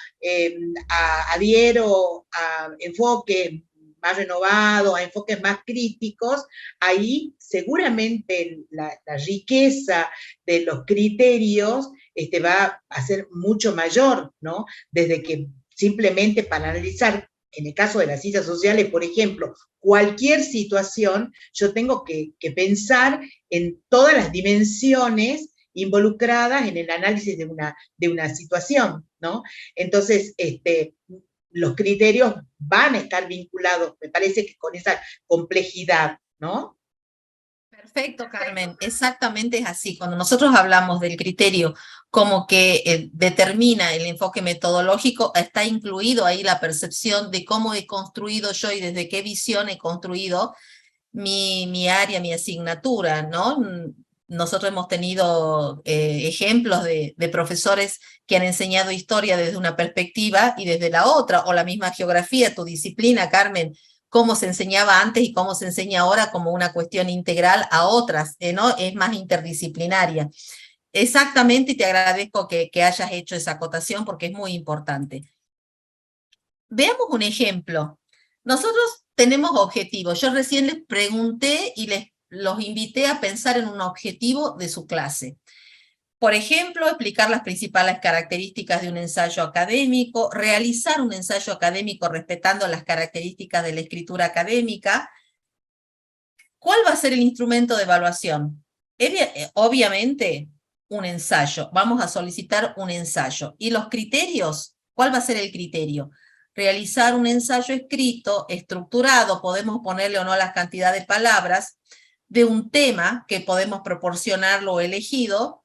adhiero a enfoques más renovados, a enfoques más críticos, ahí seguramente la riqueza de los criterios va a ser mucho mayor, ¿no? Desde que simplemente para analizar, en el caso de las ciencias sociales, por ejemplo, cualquier situación, yo tengo que pensar en todas las dimensiones involucradas en el análisis de una situación, ¿no? Entonces, los criterios van a estar vinculados, me parece que con esa complejidad, ¿no? Perfecto, Carmen. Exactamente es así. Cuando nosotros hablamos del criterio como que determina el enfoque metodológico, está incluido ahí la percepción de cómo he construido yo y desde qué visión he construido mi área, mi asignatura, ¿no? Nosotros hemos tenido ejemplos de profesores que han enseñado historia desde una perspectiva y desde la otra, o la misma geografía, tu disciplina, Carmen, cómo se enseñaba antes y cómo se enseña ahora como una cuestión integral a otras, ¿no? Es más interdisciplinaria. Exactamente, y te agradezco que hayas hecho esa acotación porque es muy importante. Veamos un ejemplo. Nosotros tenemos objetivos. Yo recién les pregunté y los invité a pensar en un objetivo de su clase. Por ejemplo, explicar las principales características de un ensayo académico, realizar un ensayo académico respetando las características de la escritura académica. ¿Cuál va a ser el instrumento de evaluación? Obviamente, un ensayo. Vamos a solicitar un ensayo. ¿Y los criterios? ¿Cuál va a ser el criterio? Realizar un ensayo escrito, estructurado, podemos ponerle o no la cantidad de palabras, de un tema que podemos proporcionarlo elegido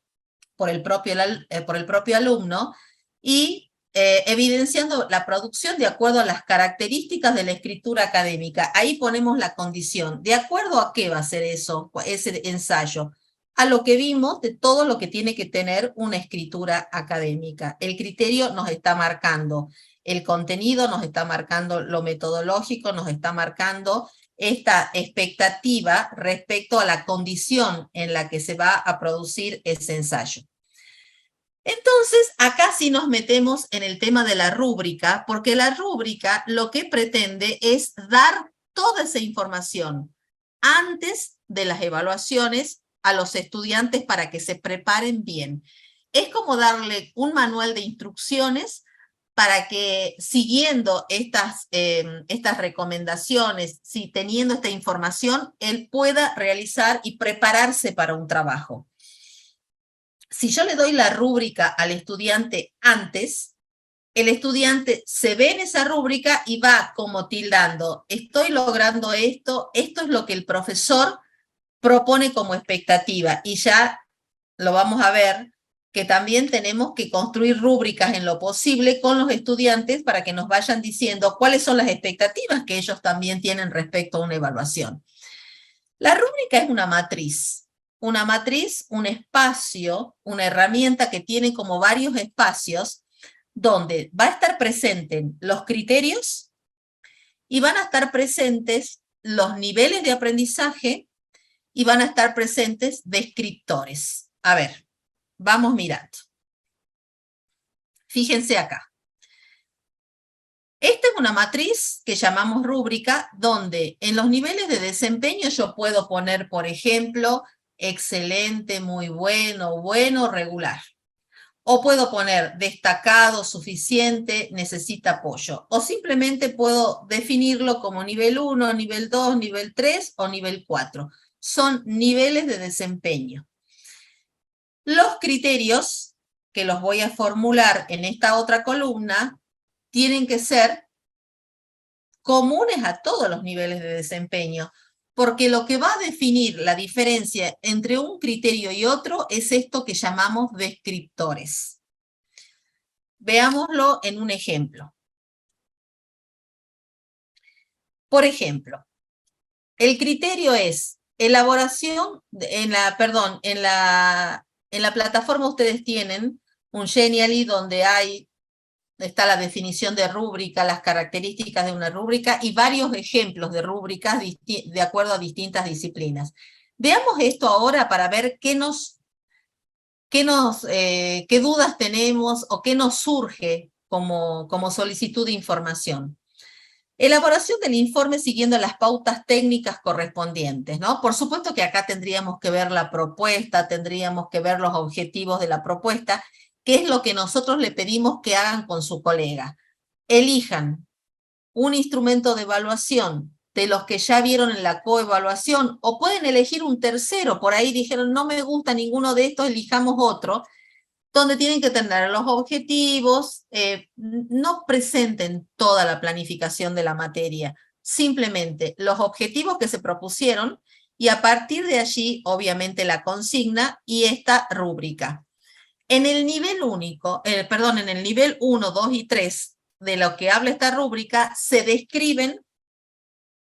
por el propio alumno y evidenciando la producción de acuerdo a las características de la escritura académica. Ahí ponemos la condición. ¿De acuerdo a qué va a ser eso, ese ensayo? A lo que vimos de todo lo que tiene que tener una escritura académica. El criterio nos está marcando el contenido, nos está marcando lo metodológico, nos está marcando esta expectativa respecto a la condición en la que se va a producir ese ensayo. Entonces, acá sí nos metemos en el tema de la rúbrica, porque la rúbrica lo que pretende es dar toda esa información antes de las evaluaciones a los estudiantes para que se preparen bien. Es como darle un manual de instrucciones para que siguiendo estas recomendaciones, teniendo esta información, él pueda realizar y prepararse para un trabajo. Si yo le doy la rúbrica al estudiante antes, el estudiante se ve en esa rúbrica y va como tildando, estoy logrando esto, esto es lo que el profesor propone como expectativa, y ya lo vamos a ver que también tenemos que construir rúbricas en lo posible con los estudiantes para que nos vayan diciendo cuáles son las expectativas que ellos también tienen respecto a una evaluación. La rúbrica es una matriz, un espacio, una herramienta que tiene como varios espacios donde va a estar presentes los criterios y van a estar presentes los niveles de aprendizaje y van a estar presentes descriptores. A ver, vamos mirando. Fíjense acá. Esta es una matriz que llamamos rúbrica, donde en los niveles de desempeño yo puedo poner, por ejemplo, excelente, muy bueno, bueno, regular. O puedo poner destacado, suficiente, necesita apoyo. O simplemente puedo definirlo como nivel 1, nivel 2, nivel 3 o nivel 4. Son niveles de desempeño. Los criterios que los voy a formular en esta otra columna tienen que ser comunes a todos los niveles de desempeño, porque lo que va a definir la diferencia entre un criterio y otro es esto que llamamos descriptores. Veámoslo en un ejemplo. Por ejemplo, el criterio es elaboración, en la plataforma ustedes tienen un Genially donde está la definición de rúbrica, las características de una rúbrica y varios ejemplos de rúbricas de acuerdo a distintas disciplinas. Veamos esto ahora para ver qué dudas tenemos o qué nos surge como solicitud de información. Elaboración del informe siguiendo las pautas técnicas correspondientes, ¿no? Por supuesto que acá tendríamos que ver la propuesta, tendríamos que ver los objetivos de la propuesta, que es lo que nosotros le pedimos que hagan con su colega. Elijan un instrumento de evaluación de los que ya vieron en la coevaluación, o pueden elegir un tercero, por ahí dijeron no me gusta ninguno de estos, elijamos otro, donde tienen que tener los objetivos, no presenten toda la planificación de la materia, simplemente los objetivos que se propusieron y a partir de allí, obviamente, la consigna y esta rúbrica. En el nivel en el nivel 1, 2 y 3 de lo que habla esta rúbrica, se describen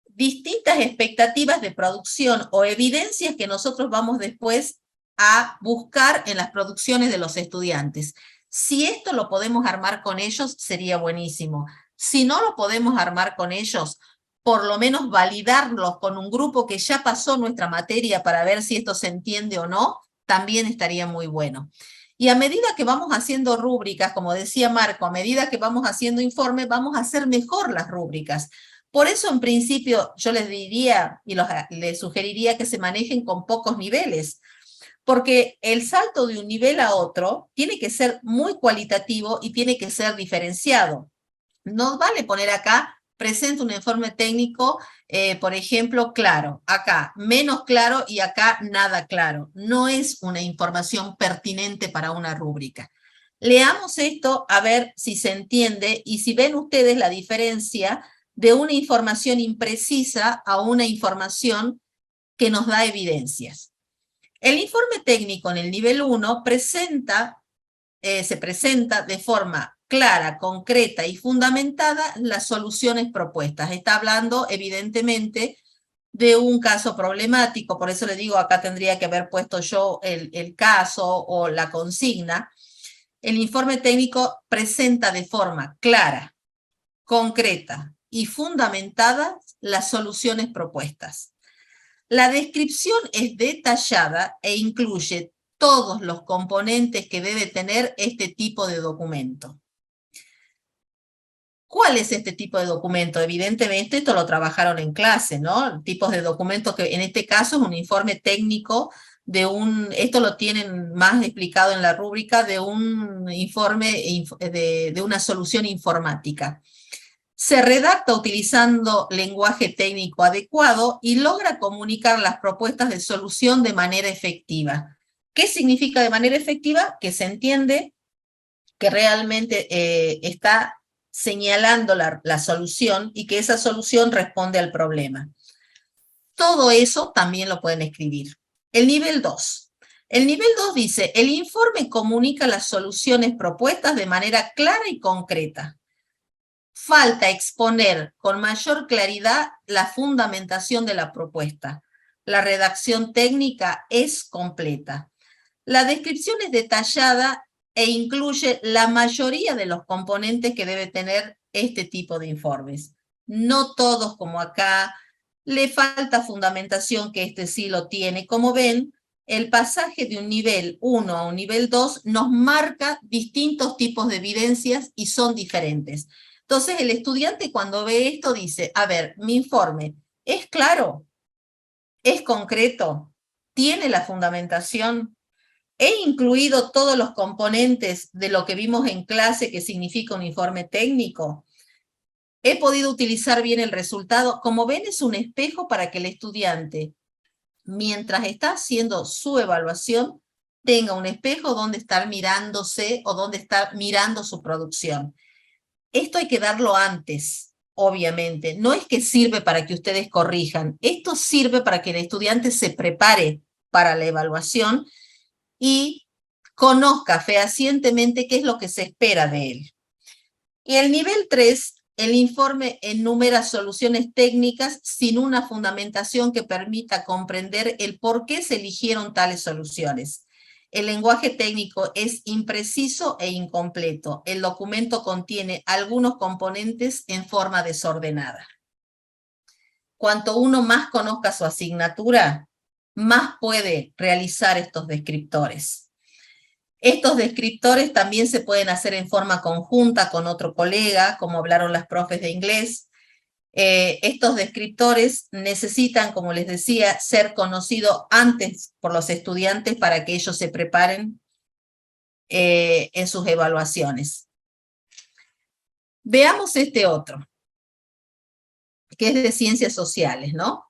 distintas expectativas de producción o evidencias que nosotros vamos después a buscar en las producciones de los estudiantes. Si esto lo podemos armar con ellos, sería buenísimo. Si no lo podemos armar con ellos, por lo menos validarlos con un grupo que ya pasó nuestra materia para ver si esto se entiende o no, también estaría muy bueno. Y a medida que vamos haciendo rúbricas, como decía Marco, a medida que vamos haciendo informes, vamos a hacer mejor las rúbricas. Por eso, en principio, yo les diría y les sugeriría que se manejen con pocos niveles, porque el salto de un nivel a otro tiene que ser muy cualitativo y tiene que ser diferenciado. No vale poner acá, presenta un informe técnico, por ejemplo, claro, acá menos claro y acá nada claro. No es una información pertinente para una rúbrica. Leamos esto a ver si se entiende y si ven ustedes la diferencia de una información imprecisa a una información que nos da evidencias. El informe técnico en el nivel 1 se presenta de forma clara, concreta y fundamentada las soluciones propuestas. Está hablando, evidentemente, de un caso problemático, por eso le digo, acá tendría que haber puesto yo el caso o la consigna. El informe técnico presenta de forma clara, concreta y fundamentada las soluciones propuestas. La descripción es detallada e incluye todos los componentes que debe tener este tipo de documento. ¿Cuál es este tipo de documento? Evidentemente esto lo trabajaron en clase, ¿no? Tipos de documentos que en este caso es un informe técnico esto lo tienen más explicado en la rúbrica de un informe de una solución informática. Se redacta utilizando lenguaje técnico adecuado y logra comunicar las propuestas de solución de manera efectiva. ¿Qué significa de manera efectiva? Que se entiende que realmente está señalando la solución y que esa solución responde al problema. Todo eso también lo pueden escribir. El nivel 2. El nivel 2 dice, el informe comunica las soluciones propuestas de manera clara y concreta. Falta exponer con mayor claridad la fundamentación de la propuesta. La redacción técnica es completa. La descripción es detallada e incluye la mayoría de los componentes que debe tener este tipo de informes. No todos como acá, le falta fundamentación que este sí lo tiene. Como ven, el pasaje de un nivel 1 a un nivel 2 nos marca distintos tipos de evidencias y son diferentes. Entonces el estudiante cuando ve esto dice, a ver, mi informe, ¿es claro? ¿Es concreto? ¿Tiene la fundamentación? ¿He incluido todos los componentes de lo que vimos en clase que significa un informe técnico? ¿He podido utilizar bien el resultado? Como ven, es un espejo para que el estudiante, mientras está haciendo su evaluación, tenga un espejo donde estar mirándose o donde estar mirando su producción. Esto hay que darlo antes, obviamente. No es que sirve para que ustedes corrijan. Esto sirve para que el estudiante se prepare para la evaluación y conozca fehacientemente qué es lo que se espera de él. Y el nivel 3, el informe enumera soluciones técnicas sin una fundamentación que permita comprender el por qué se eligieron tales soluciones. El lenguaje técnico es impreciso e incompleto. El documento contiene algunos componentes en forma desordenada. Cuanto uno más conozca su asignatura, más puede realizar estos descriptores. Estos descriptores también se pueden hacer en forma conjunta con otro colega, como hablaron las profes de inglés. Estos descriptores necesitan, como les decía, ser conocidos antes por los estudiantes para que ellos se preparen en sus evaluaciones. Veamos este otro, que es de ciencias sociales, ¿no?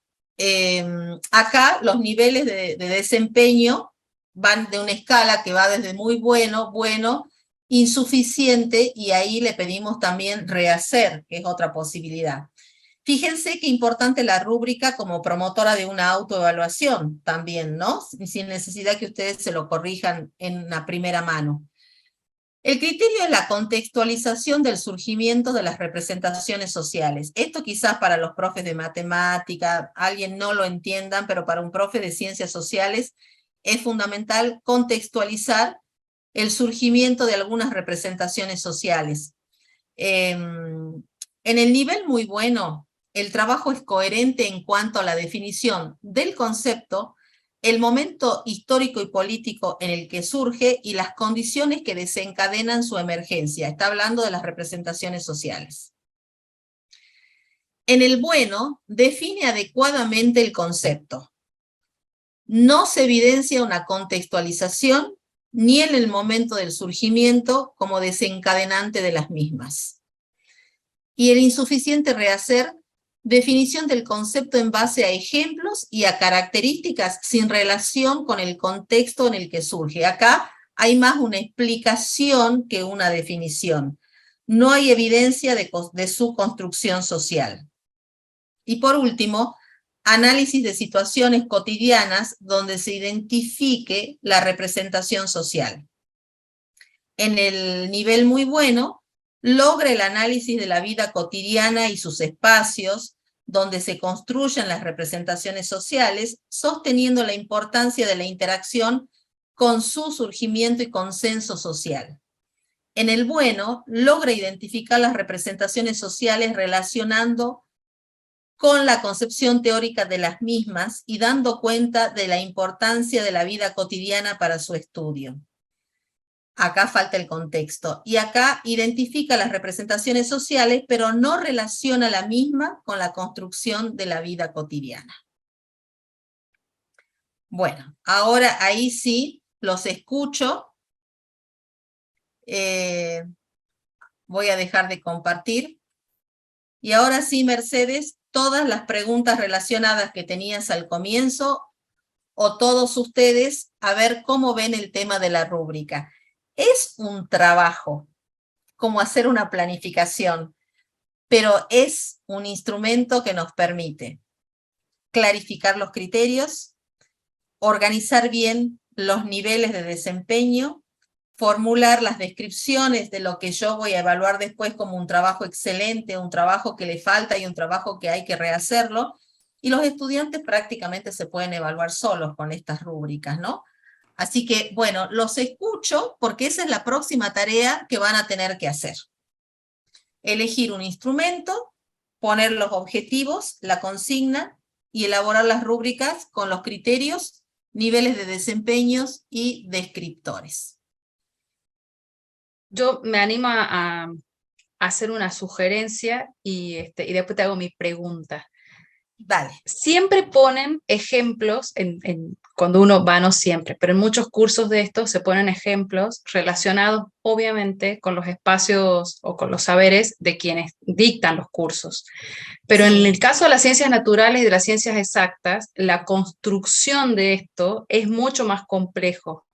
Acá los niveles de desempeño van de una escala que va desde muy bueno, bueno, insuficiente, y ahí le pedimos también rehacer, que es otra posibilidad. Fíjense qué importante la rúbrica como promotora de una autoevaluación también, ¿no? Sin necesidad que ustedes se lo corrijan en la primera mano. El criterio es la contextualización del surgimiento de las representaciones sociales. Esto quizás para los profes de matemática, alguien no lo entiendan, pero para un profe de ciencias sociales es fundamental contextualizar el surgimiento de algunas representaciones sociales. En el nivel muy bueno, el trabajo es coherente en cuanto a la definición del concepto, el momento histórico y político en el que surge y las condiciones que desencadenan su emergencia. Está hablando de las representaciones sociales. En el bueno, define adecuadamente el concepto. No se evidencia una contextualización ni en el momento del surgimiento como desencadenante de las mismas. Y el insuficiente rehacer, definición del concepto en base a ejemplos y a características sin relación con el contexto en el que surge. Acá hay más una explicación que una definición. No hay evidencia de su construcción social. Y por último, análisis de situaciones cotidianas donde se identifique la representación social. En el nivel muy bueno, logra el análisis de la vida cotidiana y sus espacios, donde se construyen las representaciones sociales, sosteniendo la importancia de la interacción con su surgimiento y consenso social. En el bueno, logra identificar las representaciones sociales relacionando con la concepción teórica de las mismas y dando cuenta de la importancia de la vida cotidiana para su estudio. Acá falta el contexto. Y acá identifica las representaciones sociales, pero no relaciona la misma con la construcción de la vida cotidiana. Bueno, ahora ahí sí los escucho. Voy a dejar de compartir. Y ahora sí, Mercedes, todas las preguntas relacionadas que tenías al comienzo, o todos ustedes, a ver cómo ven el tema de la rúbrica. Es un trabajo, como hacer una planificación, pero es un instrumento que nos permite clarificar los criterios, organizar bien los niveles de desempeño, formular las descripciones de lo que yo voy a evaluar después como un trabajo excelente, un trabajo que le falta y un trabajo que hay que rehacerlo, y los estudiantes prácticamente se pueden evaluar solos con estas rúbricas, ¿no? Así que, bueno, los escucho porque esa es la próxima tarea que van a tener que hacer. Elegir un instrumento, poner los objetivos, la consigna, y elaborar las rúbricas con los criterios, niveles de desempeños y descriptores. Yo me animo a hacer una sugerencia y después te hago mi pregunta. Vale. Siempre ponen ejemplos, cuando uno va, no siempre, pero en muchos cursos de estos se ponen ejemplos relacionados obviamente con los espacios o con los saberes de quienes dictan los cursos. Pero en el caso de las ciencias naturales y de las ciencias exactas, la construcción de esto es mucho más complejo.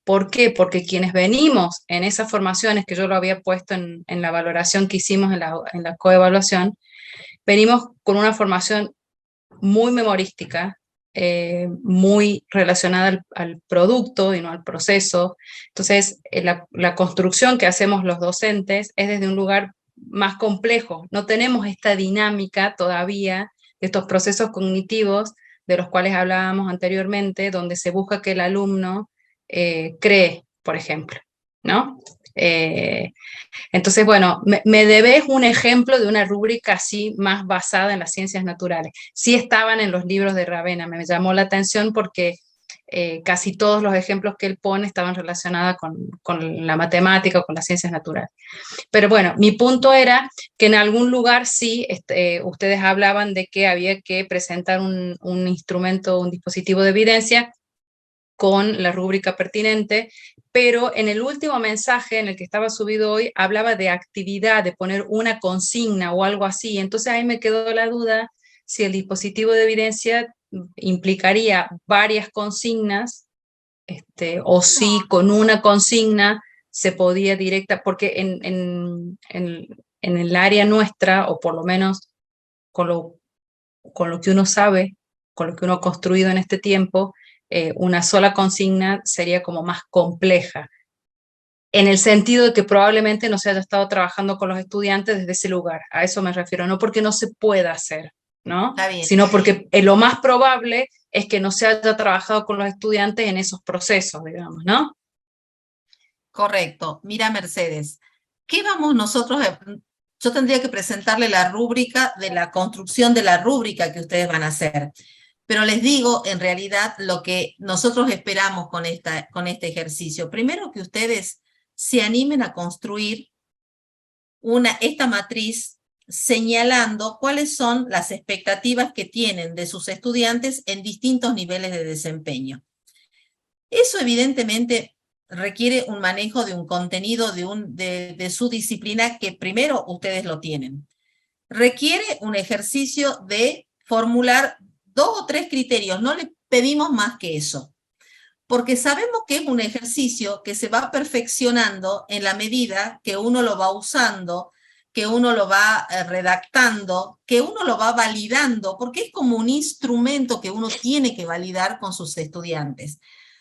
¿Por qué? Porque quienes venimos en esas formaciones, que yo lo había puesto en la valoración que hicimos en la coevaluación, venimos con una formación muy memorística, muy relacionada al producto y no al proceso. Entonces, la construcción que hacemos los docentes es desde un lugar más complejo. No tenemos esta dinámica todavía de estos procesos cognitivos de los cuales hablábamos anteriormente, donde se busca que el alumno cree, por ejemplo, ¿no? Entonces, bueno, me debes un ejemplo de una rúbrica así más basada en las ciencias naturales. Sí estaban en los libros de Ravenna, me llamó la atención porque casi todos los ejemplos que él pone estaban relacionados con la matemática o con las ciencias naturales. Pero bueno, mi punto era que en algún lugar sí, ustedes hablaban de que había que presentar un instrumento, un dispositivo de evidencia con la rúbrica pertinente, pero en el último mensaje en el que estaba subido hoy hablaba de actividad, de poner una consigna o algo así. Entonces ahí me quedó la duda si el dispositivo de evidencia implicaría varias consignas, o si con una consigna se podía directa, porque en el área nuestra, o por lo menos con lo que uno sabe, con lo que uno ha construido en este tiempo, una sola consigna sería como más compleja, en el sentido de que probablemente no se haya estado trabajando con los estudiantes desde ese lugar. A eso me refiero, no porque no se pueda hacer, ¿no? Está bien. Sino porque lo más probable es que no se haya trabajado con los estudiantes en esos procesos, digamos, ¿no? Correcto. Mira, Mercedes, ¿qué vamos nosotros a... Yo tendría que presentarle la rúbrica de la construcción de la rúbrica que ustedes van a hacer. Pero les digo, en realidad, lo que nosotros esperamos con este ejercicio. Primero, que ustedes se animen a construir esta matriz señalando cuáles son las expectativas que tienen de sus estudiantes en distintos niveles de desempeño. Eso evidentemente requiere un manejo de un contenido de su disciplina que primero ustedes lo tienen. Requiere un ejercicio de formular 2 o 3 criterios, no le pedimos más que eso, porque sabemos que es un ejercicio que se va perfeccionando en la medida que uno lo va usando, que uno lo va redactando, que uno lo va validando, porque es como un instrumento que uno tiene que validar con sus estudiantes.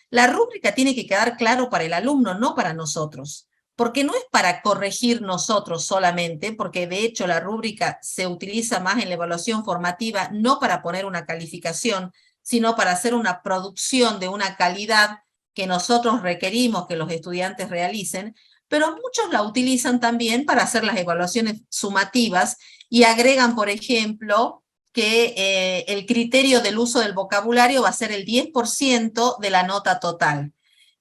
La rúbrica tiene que quedar claro para el alumno, no para nosotros, porque no es para corregir nosotros solamente, porque de hecho la rúbrica se utiliza más en la evaluación formativa, no para poner una calificación, sino para hacer una producción de una calidad que nosotros requerimos que los estudiantes realicen, pero muchos la utilizan también para hacer las evaluaciones sumativas y agregan, por ejemplo, que el criterio del uso del vocabulario va a ser el 10% de la nota total,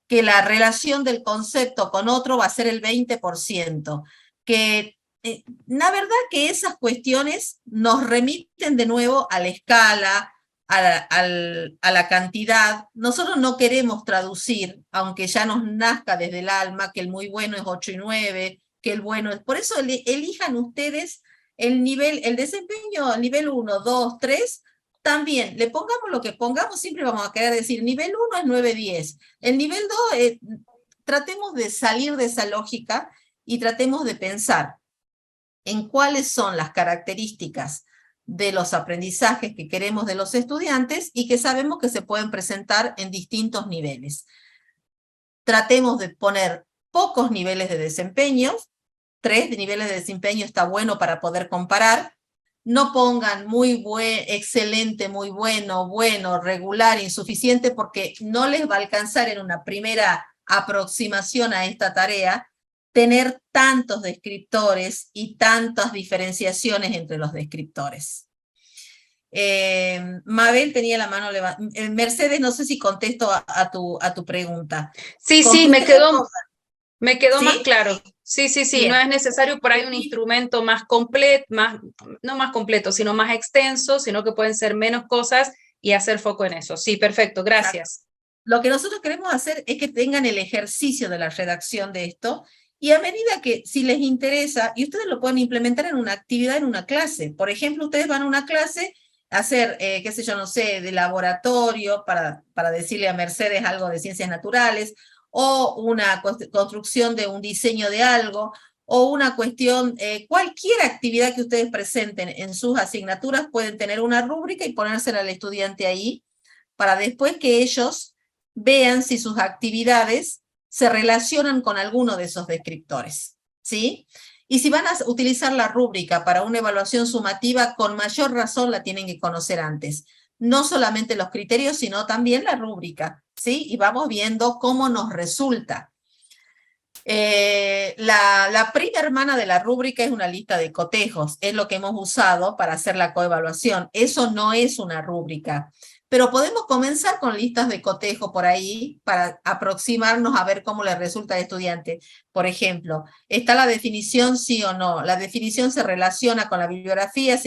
que la relación del concepto con otro va a ser el 20%, que la verdad que esas cuestiones nos remiten de nuevo a la escala, a la cantidad. Nosotros no queremos traducir, aunque ya nos nazca desde el alma, que el muy bueno es 8 y 9, que el bueno es... Por eso elijan ustedes el nivel, el desempeño, nivel 1, 2, 3, también, le pongamos lo que pongamos, siempre vamos a querer decir, nivel 1 es 9, 10. El nivel 2, tratemos de salir de esa lógica y tratemos de pensar en cuáles son las características de los aprendizajes que queremos de los estudiantes y que sabemos que se pueden presentar en distintos niveles. Tratemos de poner pocos niveles de desempeño, 3 niveles de desempeño está bueno para poder comparar. No pongan muy excelente, muy bueno, bueno, regular, insuficiente, porque no les va a alcanzar en una primera aproximación a esta tarea tener tantos descriptores y tantas diferenciaciones entre los descriptores. Mabel tenía la mano levantada. Mercedes, no sé si contesto a tu pregunta. Sí, sí, me quedó ¿Sí? más claro. Sí, sí, sí, Bien. no es necesario por ahí un instrumento más completo, no más completo, sino más extenso, sino que pueden ser menos cosas y hacer foco en eso. Sí, perfecto, gracias. Lo que nosotros queremos hacer es que tengan el ejercicio de la redacción de esto y a medida que, si les interesa, y ustedes lo pueden implementar en una actividad, en una clase. Por ejemplo, ustedes van a una clase a hacer, qué sé yo, no sé, de laboratorio, para decirle a Mercedes algo de ciencias naturales, o una construcción de un diseño de algo, o una cuestión, cualquier actividad que ustedes presenten en sus asignaturas pueden tener una rúbrica y ponérsela al estudiante ahí, para después que ellos vean si sus actividades se relacionan con alguno de esos descriptores, ¿sí? Y si van a utilizar la rúbrica para una evaluación sumativa, con mayor razón la tienen que conocer antes. No solamente los criterios, sino también la rúbrica, ¿sí? Y vamos viendo cómo nos resulta. La prima hermana de la rúbrica es una lista de cotejos, es lo que hemos usado para hacer la coevaluación. Eso no es una rúbrica, pero podemos comenzar con listas de cotejo por ahí para aproximarnos a ver cómo le resulta al estudiante. Por ejemplo, ¿está la definición sí o no? ¿La definición se relaciona con la bibliografía?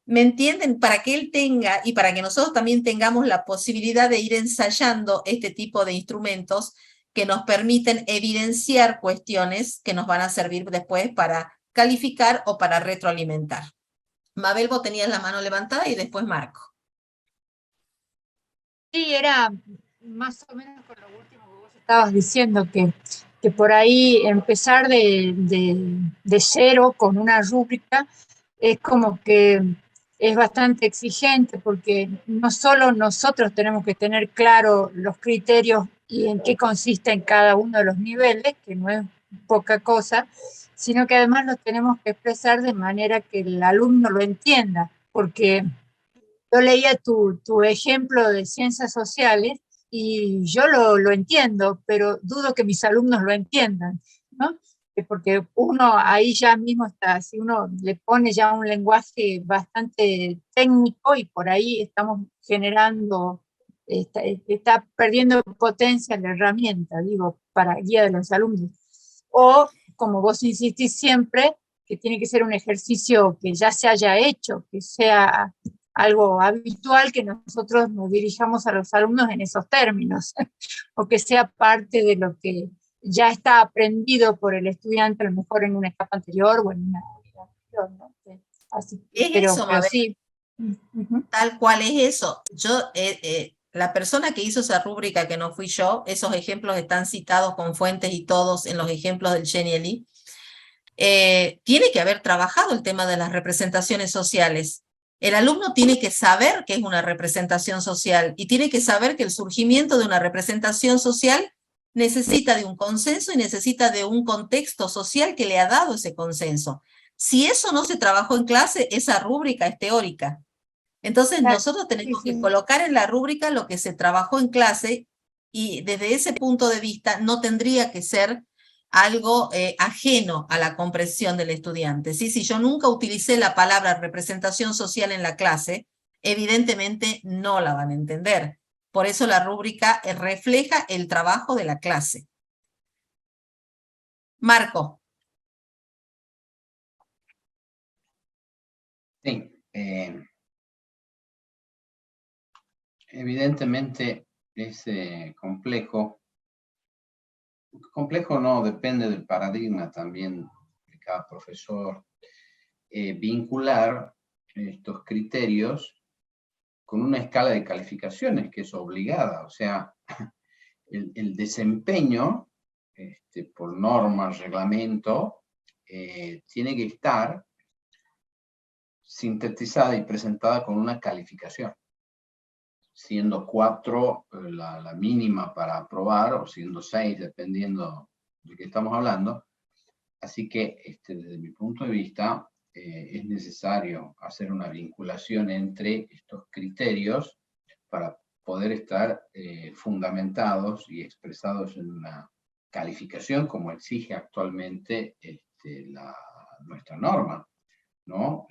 ¿Me entienden? Para que él tenga y para que nosotros también tengamos la posibilidad de ir ensayando este tipo de instrumentos que nos permiten evidenciar cuestiones que nos van a servir después para calificar o para retroalimentar. Mabel, vos tenías la mano levantada y después Marco. Sí, era más o menos con lo último que vos estabas diciendo, que por ahí empezar de cero con una rúbrica es como que es bastante exigente, porque no solo nosotros tenemos que tener claro los criterios y en qué consiste en cada uno de los niveles, que no es poca cosa, sino que además los tenemos que expresar de manera que el alumno lo entienda, porque yo leía tu ejemplo de ciencias sociales y yo lo entiendo, pero dudo que mis alumnos lo entiendan, ¿no? Porque uno ahí ya mismo está, si uno le pone ya un lenguaje bastante técnico y por ahí estamos generando, está perdiendo potencia la herramienta, digo, para guía de los alumnos. O, como vos insistís siempre, que tiene que ser un ejercicio que ya se haya hecho, que sea algo habitual, que nosotros nos dirijamos a los alumnos en esos términos, o que sea parte de lo que ya está aprendido por el estudiante, a lo mejor en una etapa anterior o en una anterior, ¿no? Así, Es pero eso, Mabel. sí. Uh-huh. Tal cual es eso. La persona que hizo esa rúbrica, que no fui yo, esos ejemplos están citados con fuentes y todos en los ejemplos del Genially, tiene que haber trabajado el tema de las representaciones sociales. El alumno tiene que saber qué es una representación social y tiene que saber que el surgimiento de una representación social necesita de un consenso y necesita de un contexto social que le ha dado ese consenso. Si eso no se trabajó en clase, esa rúbrica es teórica. Entonces nosotros tenemos que colocar en la rúbrica lo que se trabajó en clase y desde ese punto de vista no tendría que ser algo ajeno a la comprensión del estudiante. ¿Sí? Si yo nunca utilicé la palabra representación social en la clase, evidentemente no la van a entender. Por eso la rúbrica refleja el trabajo de la clase. Marco. Sí, evidentemente es complejo. Complejo no, depende del paradigma también de cada profesor. Vincular estos criterios con una escala de calificaciones que es obligada, o sea, el desempeño, por norma, reglamento, tiene que estar sintetizada y presentada con una calificación, siendo 4 la mínima para aprobar, o siendo 6, dependiendo de qué estamos hablando. Así que, desde mi punto de vista, es necesario hacer una vinculación entre estos criterios para poder estar fundamentados y expresados en una calificación como exige actualmente nuestra norma, ¿no?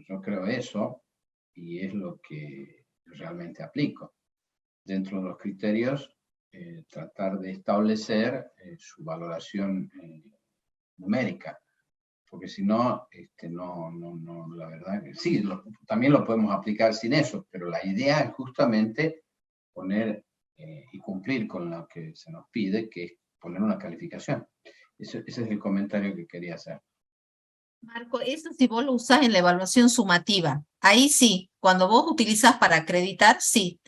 Yo creo eso y es lo que realmente aplico. Dentro de los criterios, tratar de establecer su valoración numérica, porque si no, la verdad que sí, también lo podemos aplicar sin eso, pero la idea es justamente poner y cumplir con lo que se nos pide, que es poner una calificación. Ese es el comentario que quería hacer. Marco, eso si vos lo usás en la evaluación sumativa, ahí sí, cuando vos utilizás para acreditar, sí,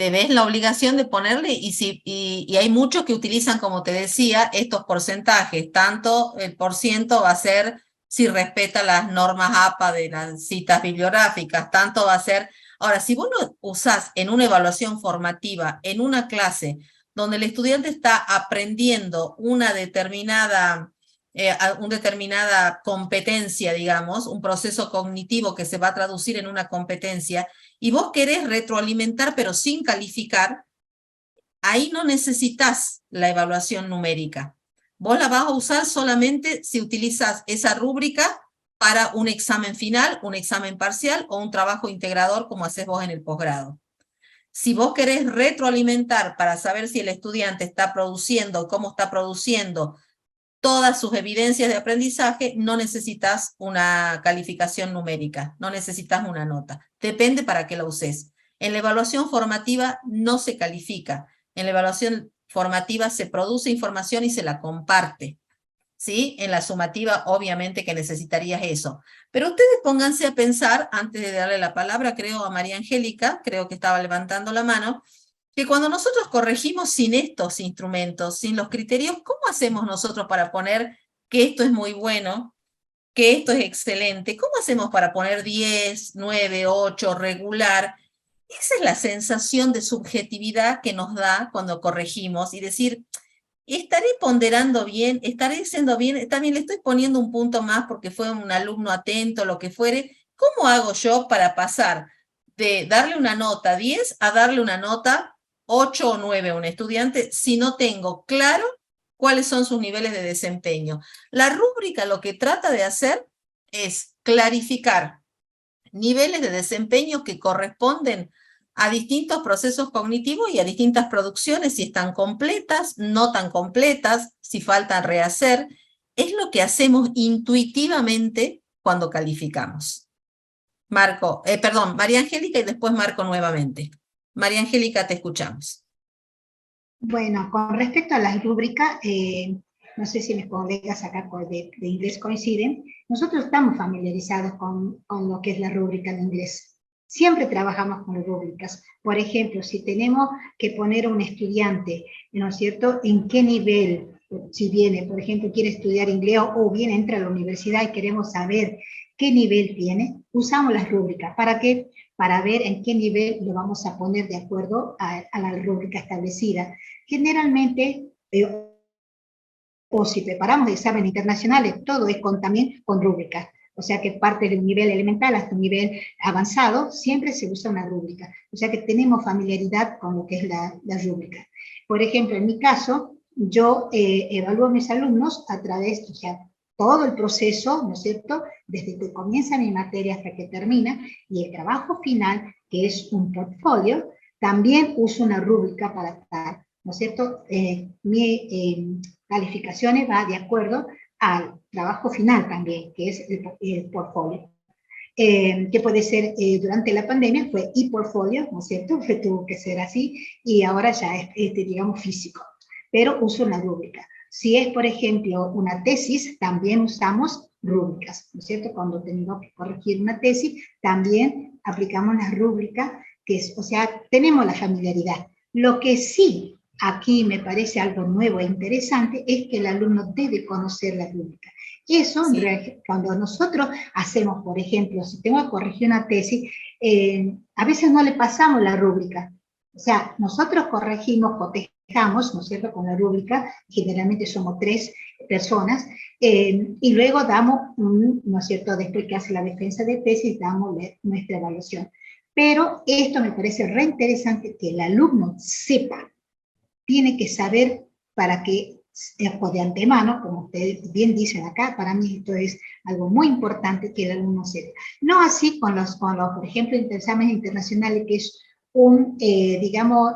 te ves la obligación de ponerle, y hay muchos que utilizan, como te decía, estos porcentajes, tanto el % va a ser si respeta las normas APA de las citas bibliográficas, tanto va a ser. Ahora, si vos lo usás en una evaluación formativa, en una clase, donde el estudiante está aprendiendo una determinada competencia, digamos, un proceso cognitivo que se va a traducir en una competencia, y vos querés retroalimentar pero sin calificar, ahí no necesitas la evaluación numérica. Vos la vas a usar solamente si utilizas esa rúbrica para un examen final, un examen parcial o un trabajo integrador como haces vos en el posgrado. Si vos querés retroalimentar para saber si el estudiante está produciendo, cómo está produciendo todas sus evidencias de aprendizaje, no necesitas una calificación numérica, no necesitas una nota. Depende para qué la uses. En la evaluación formativa no se califica. En la evaluación formativa se produce información y se la comparte. ¿Sí? En la sumativa, obviamente que necesitarías eso. Pero ustedes pónganse a pensar, antes de darle la palabra, creo, a María Angélica, creo que estaba levantando la mano, que cuando nosotros corregimos sin estos instrumentos, sin los criterios, ¿cómo hacemos nosotros para poner que esto es muy bueno, que esto es excelente? ¿Cómo hacemos para poner 10, 9, 8, regular? Esa es la sensación de subjetividad que nos da cuando corregimos y decir, ¿estaré ponderando bien? ¿Estaré haciendo bien? También le estoy poniendo un punto más porque fue un alumno atento, lo que fuere. ¿Cómo hago yo para pasar de darle una nota 10 a darle una nota 8 o 9 a un estudiante si no tengo claro cuáles son sus niveles de desempeño? La rúbrica lo que trata de hacer es clarificar niveles de desempeño que corresponden a distintos procesos cognitivos y a distintas producciones, si están completas, no tan completas, si faltan rehacer. Es lo que hacemos intuitivamente cuando calificamos. María Angélica y después Marco nuevamente. María Angélica, te escuchamos. Bueno, con respecto a las rúbricas, no sé si mis colegas acá de inglés coinciden, nosotros estamos familiarizados con lo que es la rúbrica de inglés. Siempre trabajamos con rúbricas. Por ejemplo, si tenemos que poner a un estudiante, ¿no es cierto?, en qué nivel, si viene, por ejemplo, quiere estudiar inglés o bien entra a la universidad y queremos saber qué nivel tiene, usamos las rúbricas. ¿Para qué? Para ver en qué nivel lo vamos a poner de acuerdo a la rúbrica establecida. Generalmente, o si preparamos exámenes internacionales, todo es también con rúbricas. O sea que parte de un nivel elemental hasta un nivel avanzado, siempre se usa una rúbrica. O sea que tenemos familiaridad con lo que es la rúbrica. Por ejemplo, en mi caso, yo evalúo a mis alumnos a través, o sea, todo el proceso, ¿no es cierto?, desde que comienza mi materia hasta que termina, y el trabajo final, que es un portfolio, también uso una rúbrica para estar, ¿no es cierto? Mi calificaciones va de acuerdo al trabajo final también, que es el portfolio. Que puede ser, durante la pandemia fue e-portfolio, ¿no es cierto? Que tuvo que ser así, y ahora ya es digamos, físico. Pero uso una rúbrica. Si es, por ejemplo, una tesis, también usamos rúbricas, ¿no es cierto? Cuando tenemos que corregir una tesis, también aplicamos la rúbrica, que es, o sea, tenemos la familiaridad. Lo que sí aquí me parece algo nuevo e interesante es que el alumno debe conocer la rúbrica. Eso, sí. Cuando nosotros hacemos, por ejemplo, si tengo que corregir una tesis, a veces no le pasamos la rúbrica. O sea, nosotros corregimos, cotejamos, ¿no es cierto?, con la rúbrica, generalmente somos 3 personas, y luego damos, ¿no es cierto?, después que hace la defensa de tesis, damos nuestra evaluación. Pero esto me parece re interesante que el alumno sepa, tiene que saber para que, o de antemano, como ustedes bien dicen acá, para mí esto es algo muy importante que el alumno sepa. No así con los por ejemplo, exámenes internacionales, que es digamos,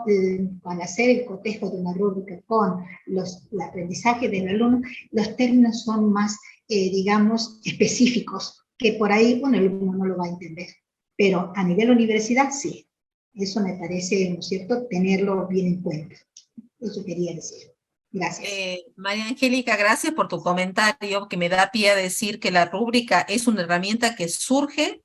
al hacer el cotejo de una rúbrica con el aprendizaje del alumno, los términos son más, digamos, específicos, que por ahí, bueno, el alumno no lo va a entender. Pero a nivel universidad, sí. Eso me parece, ¿no es cierto?, tenerlo bien en cuenta. Eso quería decir. Gracias. María Angélica, gracias por tu comentario, que me da pie a decir que la rúbrica es una herramienta que surge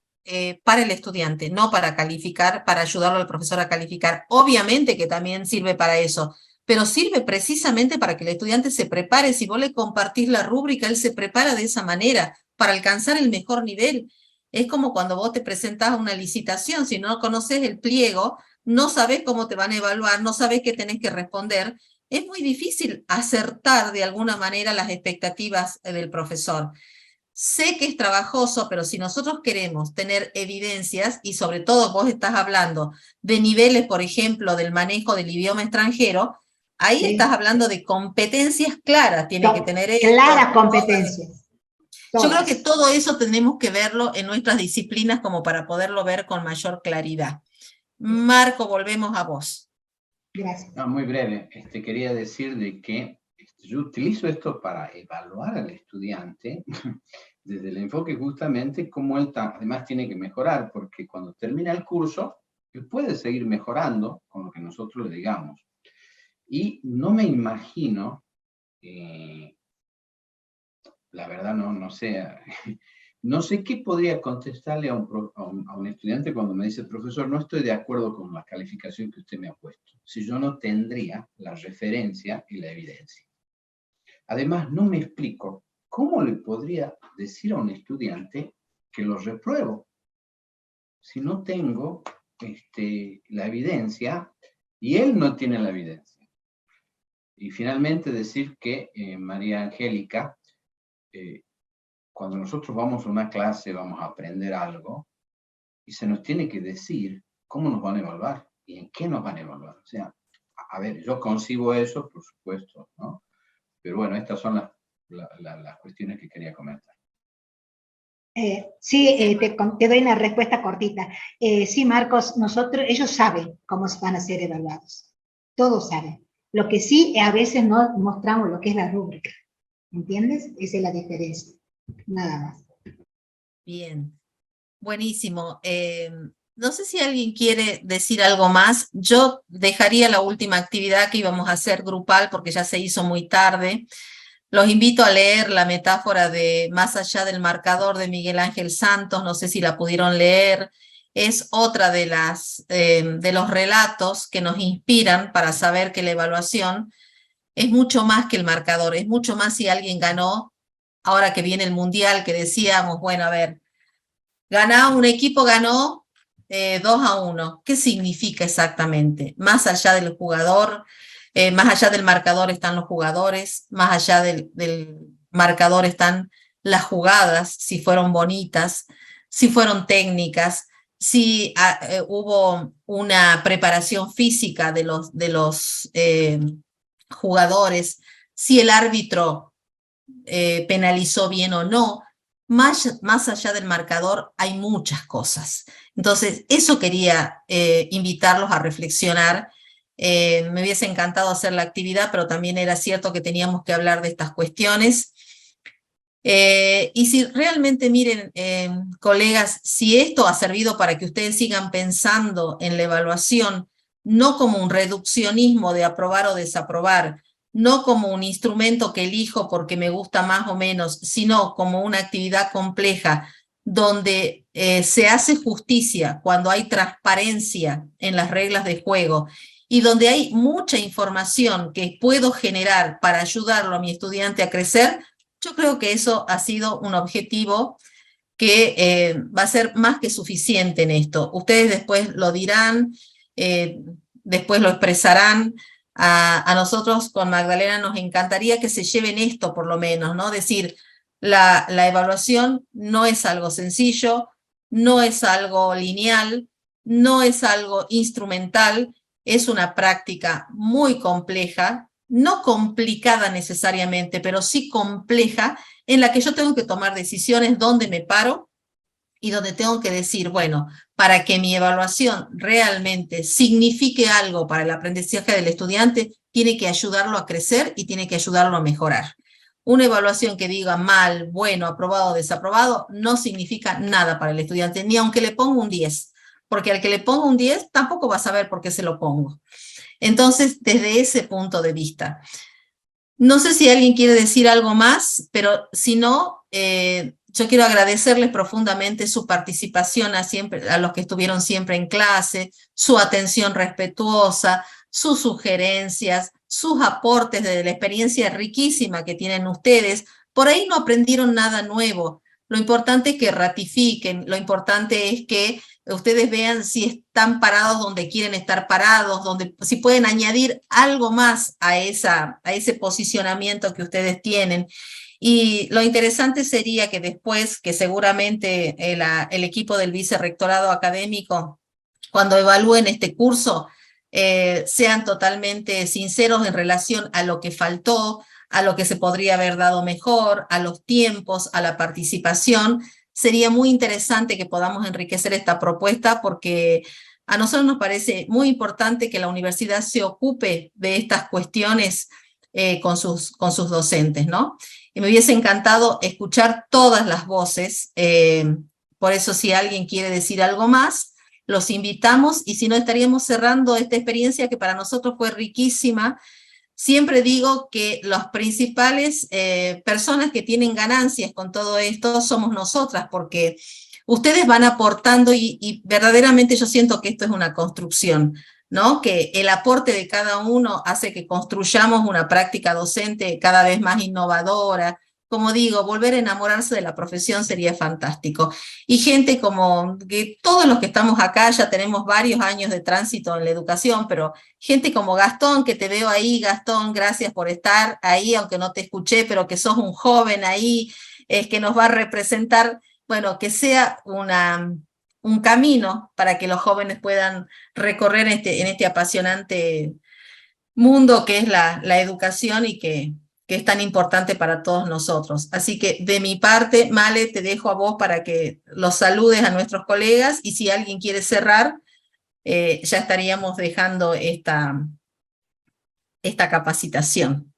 para el estudiante, no para calificar, para ayudarlo al profesor a calificar. Obviamente que también sirve para eso, pero sirve precisamente para que el estudiante se prepare. Si vos le compartís la rúbrica, él se prepara de esa manera para alcanzar el mejor nivel. Es como cuando vos te presentás a una licitación, si no conoces el pliego, no sabés cómo te van a evaluar, no sabés qué tenés que responder. Es muy difícil acertar de alguna manera las expectativas del profesor. Sé que es trabajoso, pero si nosotros queremos tener evidencias, y sobre todo vos estás hablando de niveles, por ejemplo, del manejo del idioma extranjero, ahí Sí. estás hablando de competencias claras, tiene que tener esto, Claras competencias. yo creo que Todas. todo eso tenemos que verlo en nuestras disciplinas como para poderlo ver con mayor claridad. Marco, volvemos a vos. Gracias. No, muy breve. Quería decir de que yo utilizo esto para evaluar al estudiante desde el enfoque justamente como él además tiene que mejorar, porque cuando termina el curso, él puede seguir mejorando con lo que nosotros le digamos. Y no me imagino, la verdad no sé, no sé qué podría contestarle a un estudiante cuando me dice, profesor, no estoy de acuerdo con la calificación que usted me ha puesto, si yo no tendría la referencia y la evidencia. Además, no me explico cómo le podría decir a un estudiante que lo repruebo si no tengo la evidencia y él no tiene la evidencia. Y finalmente decir que María Angélica, cuando nosotros vamos a una clase, vamos a aprender algo, y se nos tiene que decir cómo nos van a evaluar y en qué nos van a evaluar. O sea, a ver, yo concibo eso, por supuesto, ¿no? Pero bueno, estas son las cuestiones que quería comentar. Sí, te doy una respuesta cortita. Sí, Marcos, ellos saben cómo van a ser evaluados. Todos saben. Lo que sí, a veces no mostramos lo que es la rúbrica. ¿Entiendes? Esa es la diferencia. Nada más. Bien, buenísimo. No sé si alguien quiere decir algo más. Yo dejaría la última actividad que íbamos a hacer grupal porque ya se hizo muy tarde. Los invito a leer la metáfora de Más allá del marcador de Miguel Ángel Santos. No sé si la pudieron leer. Es otra de los relatos que nos inspiran para saber que la evaluación es mucho más que el marcador, es mucho más si alguien ganó. Ahora que viene el Mundial, que decíamos, bueno, a ver, un equipo ganó 2-1. ¿Qué significa exactamente? Más allá del jugador, más allá del marcador están los jugadores, más allá del marcador están las jugadas, si fueron bonitas, si fueron técnicas, si hubo una preparación física de los jugadores, si el árbitro penalizó bien o no. Más allá del marcador hay muchas cosas. Entonces, eso quería invitarlos a reflexionar. Me hubiese encantado hacer la actividad, pero también era cierto que teníamos que hablar de estas cuestiones. Y si realmente, miren, colegas, si esto ha servido para que ustedes sigan pensando en la evaluación, no como un reduccionismo de aprobar o desaprobar, no como un instrumento que elijo porque me gusta más o menos, sino como una actividad compleja donde se hace justicia cuando hay transparencia en las reglas de juego y donde hay mucha información que puedo generar para ayudarlo a mi estudiante a crecer. Yo creo que eso ha sido un objetivo que va a ser más que suficiente en esto. Ustedes después lo dirán, después lo expresarán. A nosotros con Magdalena nos encantaría que se lleven esto por lo menos, ¿no? Decir, la evaluación no es algo sencillo, no es algo lineal, no es algo instrumental, es una práctica muy compleja, no complicada necesariamente, pero sí compleja, en la que yo tengo que tomar decisiones dónde me paro y donde tengo que decir, bueno, para que mi evaluación realmente signifique algo para el aprendizaje del estudiante, tiene que ayudarlo a crecer y tiene que ayudarlo a mejorar. Una evaluación que diga mal, bueno, aprobado o desaprobado, no significa nada para el estudiante, ni aunque le ponga un 10, porque al que le ponga un 10 tampoco va a saber por qué se lo pongo. Entonces, desde ese punto de vista. No sé si alguien quiere decir algo más, pero si no, yo quiero agradecerles profundamente su participación a los que estuvieron siempre en clase, su atención respetuosa, sus sugerencias, sus aportes de la experiencia riquísima que tienen ustedes. Por ahí no aprendieron nada nuevo. Lo importante es que ratifiquen, lo importante es que ustedes vean si están parados donde quieren estar parados, si pueden añadir algo más a ese posicionamiento que ustedes tienen. Y lo interesante sería que después, que seguramente el equipo del vicerrectorado académico, cuando evalúen este curso, sean totalmente sinceros en relación a lo que faltó, a lo que se podría haber dado mejor, a los tiempos, a la participación. Sería muy interesante que podamos enriquecer esta propuesta porque a nosotros nos parece muy importante que la universidad se ocupe de estas cuestiones con sus docentes, ¿no? Y me hubiese encantado escuchar todas las voces, por eso si alguien quiere decir algo más, los invitamos, y si no estaríamos cerrando esta experiencia que para nosotros fue riquísima. Siempre digo que las principales personas que tienen ganancias con todo esto somos nosotras, porque ustedes van aportando y verdaderamente yo siento que esto es una construcción, ¿no? Que el aporte de cada uno hace que construyamos una práctica docente cada vez más innovadora. Como digo, volver a enamorarse de la profesión sería fantástico. Y gente como que todos los que estamos acá ya tenemos varios años de tránsito en la educación, pero gente como Gastón, que te veo ahí, Gastón, gracias por estar ahí, aunque no te escuché, pero que sos un joven ahí, que nos va a representar, bueno, que sea un camino para que los jóvenes puedan recorrer en este apasionante mundo que es la educación y que es tan importante para todos nosotros. Así que de mi parte, Male, te dejo a vos para que los saludes a nuestros colegas, y si alguien quiere cerrar, ya estaríamos dejando esta capacitación.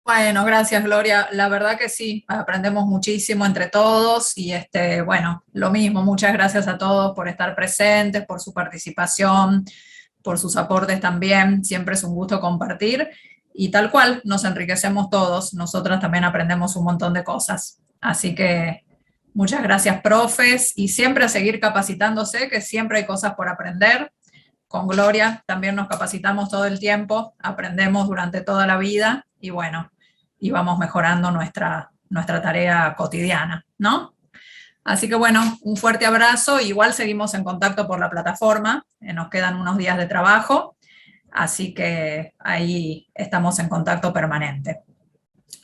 Bueno, gracias Gloria. La verdad que sí, aprendemos muchísimo entre todos y bueno, lo mismo, muchas gracias a todos por estar presentes, por su participación, por sus aportes también. Siempre es un gusto compartir y tal cual, nos enriquecemos todos. Nosotras también aprendemos un montón de cosas. Así que muchas gracias, profes, y siempre a seguir capacitándose, que siempre hay cosas por aprender. Con Gloria también nos capacitamos todo el tiempo, aprendemos durante toda la vida y bueno, y vamos mejorando nuestra tarea cotidiana, ¿no? Así que bueno, un fuerte abrazo. Igual seguimos en contacto por la plataforma, nos quedan unos días de trabajo, así que ahí estamos en contacto permanente.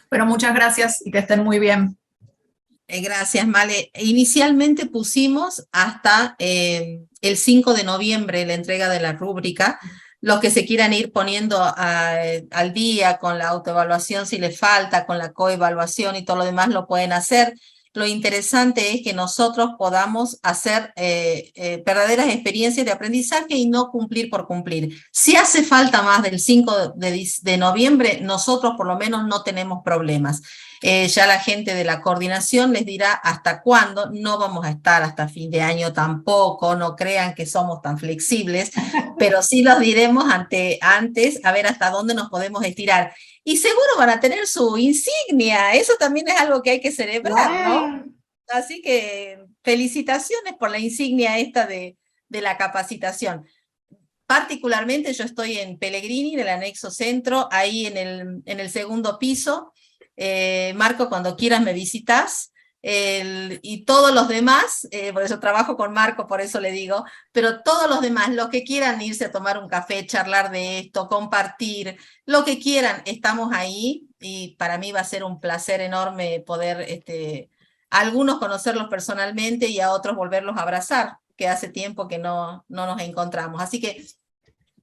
Pero muchas gracias y que estén muy bien. Gracias, Male. Inicialmente pusimos hasta el 5 de noviembre la entrega de la rúbrica. Los que se quieran ir poniendo al día con la autoevaluación si les falta, con la coevaluación y todo lo demás lo pueden hacer. Lo interesante es que nosotros podamos hacer verdaderas experiencias de aprendizaje y no cumplir por cumplir. Si hace falta más del 5 de noviembre, nosotros por lo menos no tenemos problemas. Ya la gente de la coordinación les dirá hasta cuándo. No vamos a estar hasta fin de año tampoco, no crean que somos tan flexibles, pero sí los diremos antes a ver hasta dónde nos podemos estirar. Y seguro van a tener su insignia, eso también es algo que hay que celebrar, ¿no? Así que felicitaciones por la insignia esta de la capacitación. Particularmente yo estoy en Pellegrini, en el anexo centro, ahí en el segundo piso. Marco, cuando quieras me visitas. Y todos los demás, por eso trabajo con Marco, por eso le digo, pero todos los demás, los que quieran irse a tomar un café, charlar de esto, compartir, lo que quieran, estamos ahí, y para mí va a ser un placer enorme poder a algunos conocerlos personalmente y a otros volverlos a abrazar, que hace tiempo que no nos encontramos. Así que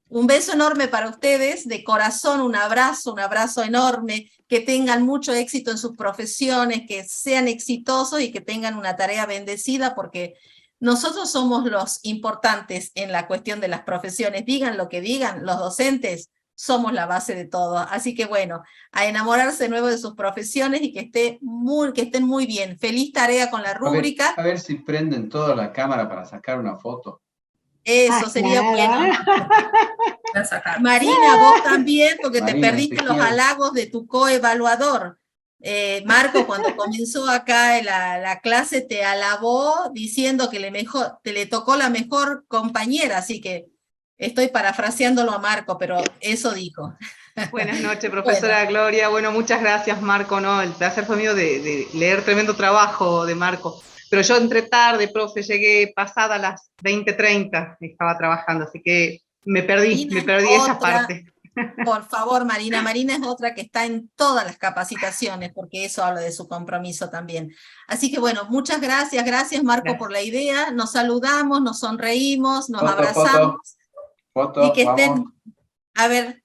un beso enorme para ustedes, de corazón, un abrazo enorme, que tengan mucho éxito en sus profesiones, que sean exitosos y que tengan una tarea bendecida, porque nosotros somos los importantes en la cuestión de las profesiones. Digan lo que digan, los docentes somos la base de todo. Así que bueno, a enamorarse de nuevo de sus profesiones y que estén muy bien. Feliz tarea con la rúbrica. A ver si prenden toda la cámara para sacar una foto. Eso sería claro. bueno. Marina, vos también, porque Marina, te perdiste los halagos de tu coevaluador. Marco, cuando comenzó acá la clase, te alabó diciendo que le tocó la mejor compañera, así que estoy parafraseándolo a Marco, pero eso dijo. Buenas noches, profesora Gloria. Bueno, muchas gracias, Marco. No, el placer fue mío de leer tremendo trabajo de Marco. Pero yo entré tarde, profe, llegué pasada las 20:30, estaba trabajando, así que me perdí esa parte. Por favor, Marina. Marina es otra que está en todas las capacitaciones, porque eso habla de su compromiso también. Así que bueno, muchas gracias. Gracias, Marco, por la idea. Nos saludamos, nos sonreímos, nos abrazamos. Foto, y que estén, vamos. A ver,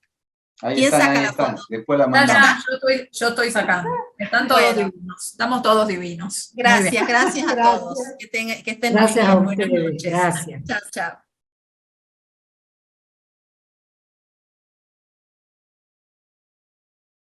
Ahí ¿quién están, saca ahí la están. foto? Después la mandamos. Yo estoy sacando. Están todos Bueno. divinos. Estamos todos divinos. Muy bien. Gracias a todos. Que estén Gracias muy a bien. Buenas ustedes, noches. gracias. Chao, chao.